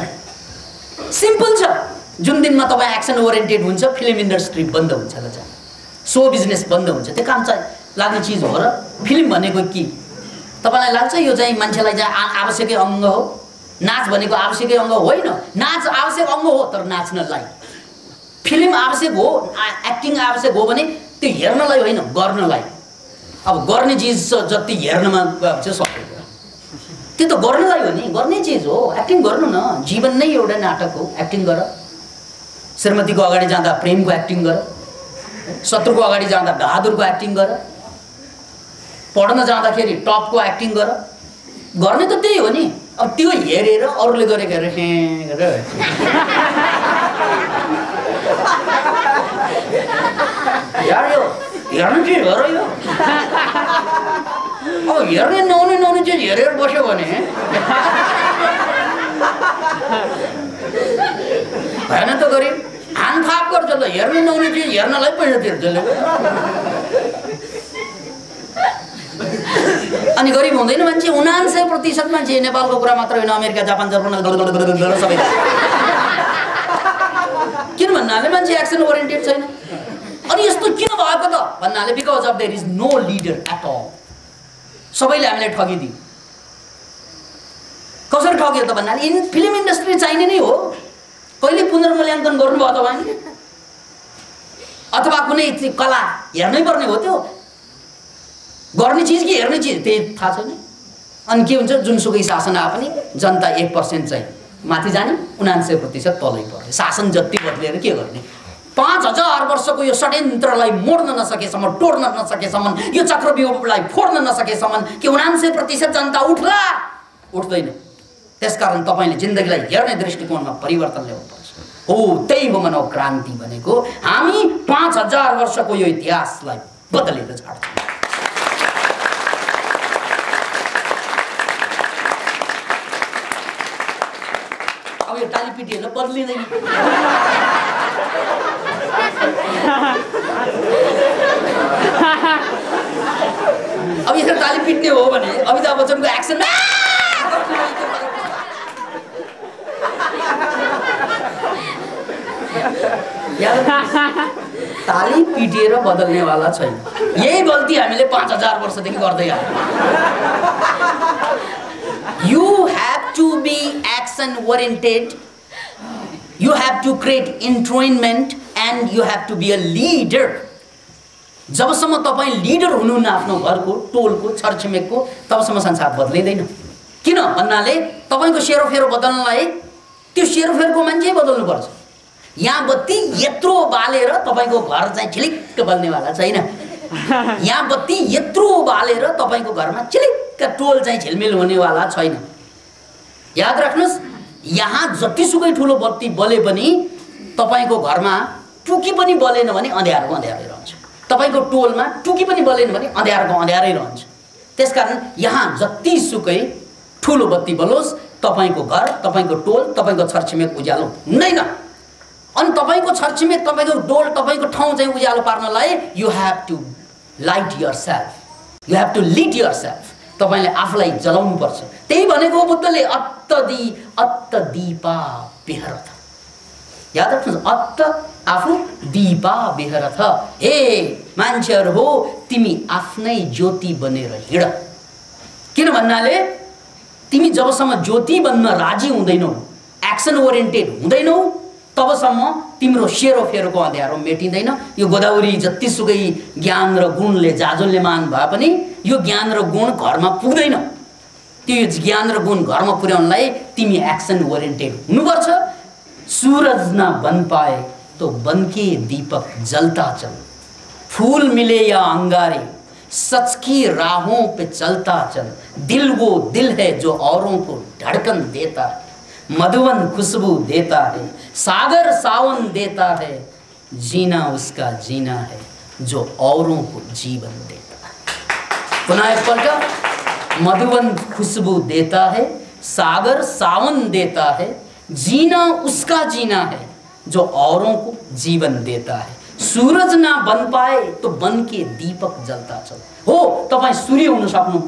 सिम्पल छ। जुन दिनमा तपाईँ एक्सन ओरिएन्टेड हुन्छ, फिल्म इन्डस्ट्री बन्द हुन्छ ल, सो बिजनेस बन्द हुन्छ। त्यो काम चाहिँ लाग्ने चिज हो र? फिल्म भनेको के? तपाईँलाई लाग्छ यो चाहिँ मान्छेलाई चाहिँ आवश्यकै अङ्ग हो? नाच भनेको आवश्यकै अङ्ग होइन। नाच आवश्यक अङ्ग हो, तर नाच्नलाई। फिल्म आवश्यक हो, एक्टिङ आवश्यक हो भने त्यो हेर्नलाई होइन, गर्नलाई। अब गर्ने चिज जति हेर्नमा चाहिँ सक्दैन, त्यो त गर्नलाई हो नि, गर्ने चिज हो। एक्टिङ गर्नु न, जीवन नै एउटा नाटक हो। एक्टिङ गर। श्रीमतीको अगाडि जाँदा प्रेमको एक्टिङ गर, शत्रुको अगाडि जाँदा बहादुरको एक्टिङ गर, पढ्न जाँदाखेरि टपको एक्टिङ गर। गर्ने त त्यही हो नि। अब त्यो हेरेर अरूले गरेको हेरेर यार यो हेर्नु चाहिँ हो र यो। अब हेर्ने नहुने चिज हेरेर बस्यो भने भएन त गरिब। हानथाप गर्छ ल, हेर्ने नहुने चिज हेर्नलाई पैसा तिर्छ। अनि गरिब हुँदैन मान्छे। 99% मान्छे, नेपालको कुरा मात्र होइन, अमेरिका, जापान, जर्मन सबै। किन भन्नाले मान्छे एक्सन ओरिएन्टेड छैन। अनि यस्तो किन भएको त भन्नाले because of there is no leader at all. सबैले हामीलाई ठगिदियो। कसरी ठग्यो त भन्नाले फिल्म इन्डस्ट्री चाहिने नै हो। कहिले पुनर्मूल्याङ्कन गर्नुभयो तपाईँले? अथवा कुनै कला हेर्नै पर्ने हो? त्यो गर्ने चिज कि हेर्ने चिज त्यही थाहा छैन। अनि के हुन्छ, जुनसुकै शासन आए पनि जनता 1% चाहिँ माथि जाने, 99% तलै पर्ने। शासन जति बदलेर के गर्ने? 5000 वर्षको यो षड्यन्त्रलाई मोड्न नसकेसम्म, तोड्न नसकेसम्म, यो चक्रव्यूहलाई फोड्न नसकेसम्म के 99% जनता उठ्ला? उठ्दैन। त्यसकारण तपाईँले जिन्दगीलाई हेर्ने दृष्टिकोणमा परिवर्तन ल्याउनुपर्छ। हो, त्यही हो मानव क्रान्ति भनेको। हामी 5000 वर्षको यो इतिहासलाई बदलेर छाड्छौँ। अब यो टालीपिटीहरू बदलिँदैन। अब यसरी ताली पिट्ने हो भने अमिताभ बच्चनको एक्सन ताली पिटेर बदल्नेवाला छैन। यही गल्ती हामीले 5000 वर्षदेखि गर्दै आयौँ। be action oriented, you have to create entrainment, and you have to be a leader. जबसम्म तपाई लिडर हुनुहुन्न आफ्नो घरको, टोलको, छरछिमेकको, तबसम्म संसार बदलिँदैन। किन भन्नाले तपाईको सेरोफेरो बदल्नलाई त्यो सेरोफेरोको मान्छे बदल्नु पर्छ। यहाँ बत्ती यत्रो बालेर तपाईको घर चाहिँ झिलिक्क बल्नेवाला छैन। यहाँ बत्ती यत्रो बालेर तपाईको घरमा चिलिक्क टोल चाहिँ झिलमिल हुनेवाला छैन। याद राख्नुस्, यहाँ जतिसुकै ठुलो बत्ती बले पनि तपाईको घरमा टुकी पनि बलेन भने अँध्यारोको अँध्यारै रहन्छ। तपाईको टोलमा टुकी पनि बलेन भने अँध्यारोको अँध्यारै रहन्छ। त्यसकारण यहाँ जतिसुकै ठुलो बत्ती बलोस्, तपाईको घर, तपाईको टोल, तपाईको छरछिमेक उज्यालो हुँदैन। अनि तपाईको छरछिमेक, तपाईको टोल, तपाईको ठाउँ चाहिँ उज्यालो पार्नलाई you have to light yourself, you have to lead yourself. तपाईले आफूलाई जलाउनु पर्छ। त्यही भनेको बुद्धले अत्त दीपा बेहरथ। याद राख्नुहोस्, अत्त आफू, दीपा बेहरथ। हे मान्छेहरु हो, तिमी आफ्नै ज्योति बनेर हिँड। किन भन्नाले तिमी जबसम्म ज्योति बन्न राजी हुँदैनौ, एक्सन ओरिएन्टेड हुँदैनौ, तबसम्म तिम्रो सेरोफेरोको अँध्यारो मेटिँदैन। यो गोदावरी जतिसुकै ज्ञान र गुणले जाजल्यमान भए पनि यो ज्ञान र गुण घरमा पुग्दैन। त्यो ज्ञान र गुण घरमा पुर्याउनलाई तिमी एक्सन ओरिएन्टेड हुनुपर्छ। सूरज न बन पाए तो बन के दीपक जलता चल, फूल मिले या अंगारे सच की राहों पे चलता चल। दिल वो दिल है जो औरों को धड़कन देता है, मधुवन खुशबू देता है, सागर सावन देता है। जीना उसका जीना है जो औरों को जीवन देता है। पुनः एक पलट, मधुवन खुशबू देता है, सागर सावन देता है, जीना उसका जीना है जो औरों को जीवन देता है। सूरज ना बन पाए तो बन के दीपक जलता चल। हो, तपाई सूर्य हुन सक्नु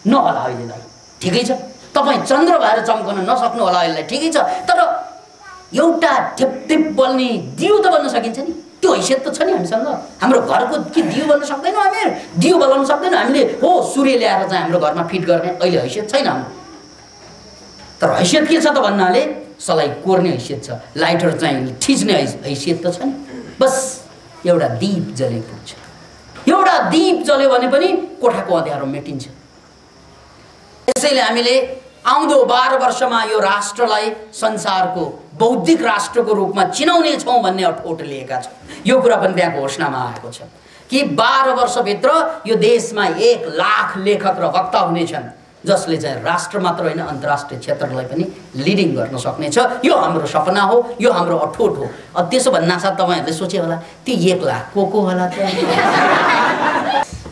नहोला अहिलेलाई, ठिकै छ। तपाई चन्द्र भएर चम्कन नसक्नु होला अहिलेलाई, ठिकै छ। तर एउटा टिपटिप बल्ने दियो त बन्न सकिन्छ नि। त्यो हैसियत त छ नि हामीसँग। हाम्रो घरको के दियो बन्न सक्दैनौँ हामी? दियो बल्न सक्दैनौँ हामीले। हो, सूर्य ल्याएर चाहिँ हाम्रो घरमा फिट गर्ने अहिले हैसियत छैन हाम्रो। तर हैसियत के छ त भन्नाले सलाई कोर्ने हैसियत छ, लाइटर चाहिँ थिच्ने हैसियत त छ नि। बस एउटा दीप जले पुग्छ। एउटा दीप जल्यो भने पनि कोठाको अँध्यारो मेटिन्छ। त्यसैले हामीले आउँदो 12 वर्षमा यो राष्ट्रलाई संसारको बौद्धिक राष्ट्रको रूपमा चिनाउने छौं भन्ने अठोट लिएका छौं। यो कुरा पनि त्यहाँ घोषणामा आएको छ कि 12 वर्षभित्र यो देशमा 1 लाख लेखक र वक्ता हुनेछन्, जसले चाहिँ राष्ट्र मात्र होइन अन्तर्राष्ट्रिय क्षेत्रलाई पनि लिडिङ गर्न सक्नेछ। यो हाम्रो सपना हो, यो हाम्रो अठोट हो। त्यसो भन्नासाथ तपाईहरुले सोचे होला त्यो 1 लाख को होला त?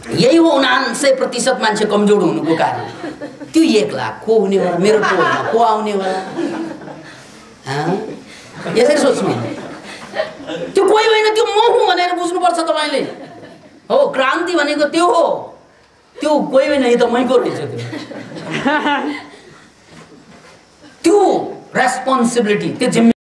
यही हो 99% मान्छे कमजोर हुनुको कारण। त्यो 1 लाख को हुने होला? मेरो टोलमा को आउने होला? यसरी सोच्नु। त्यो कोही होइन, त्यो म हुँ भनेर बुझ्नुपर्छ तपाईले। हो, क्रान्ति भनेको त्यो हो। त्यो कोही होइन, यो त मैको रहेछ। त्यो रेस्पोन्सिबिलिटी, त्यो जिम्मेवारी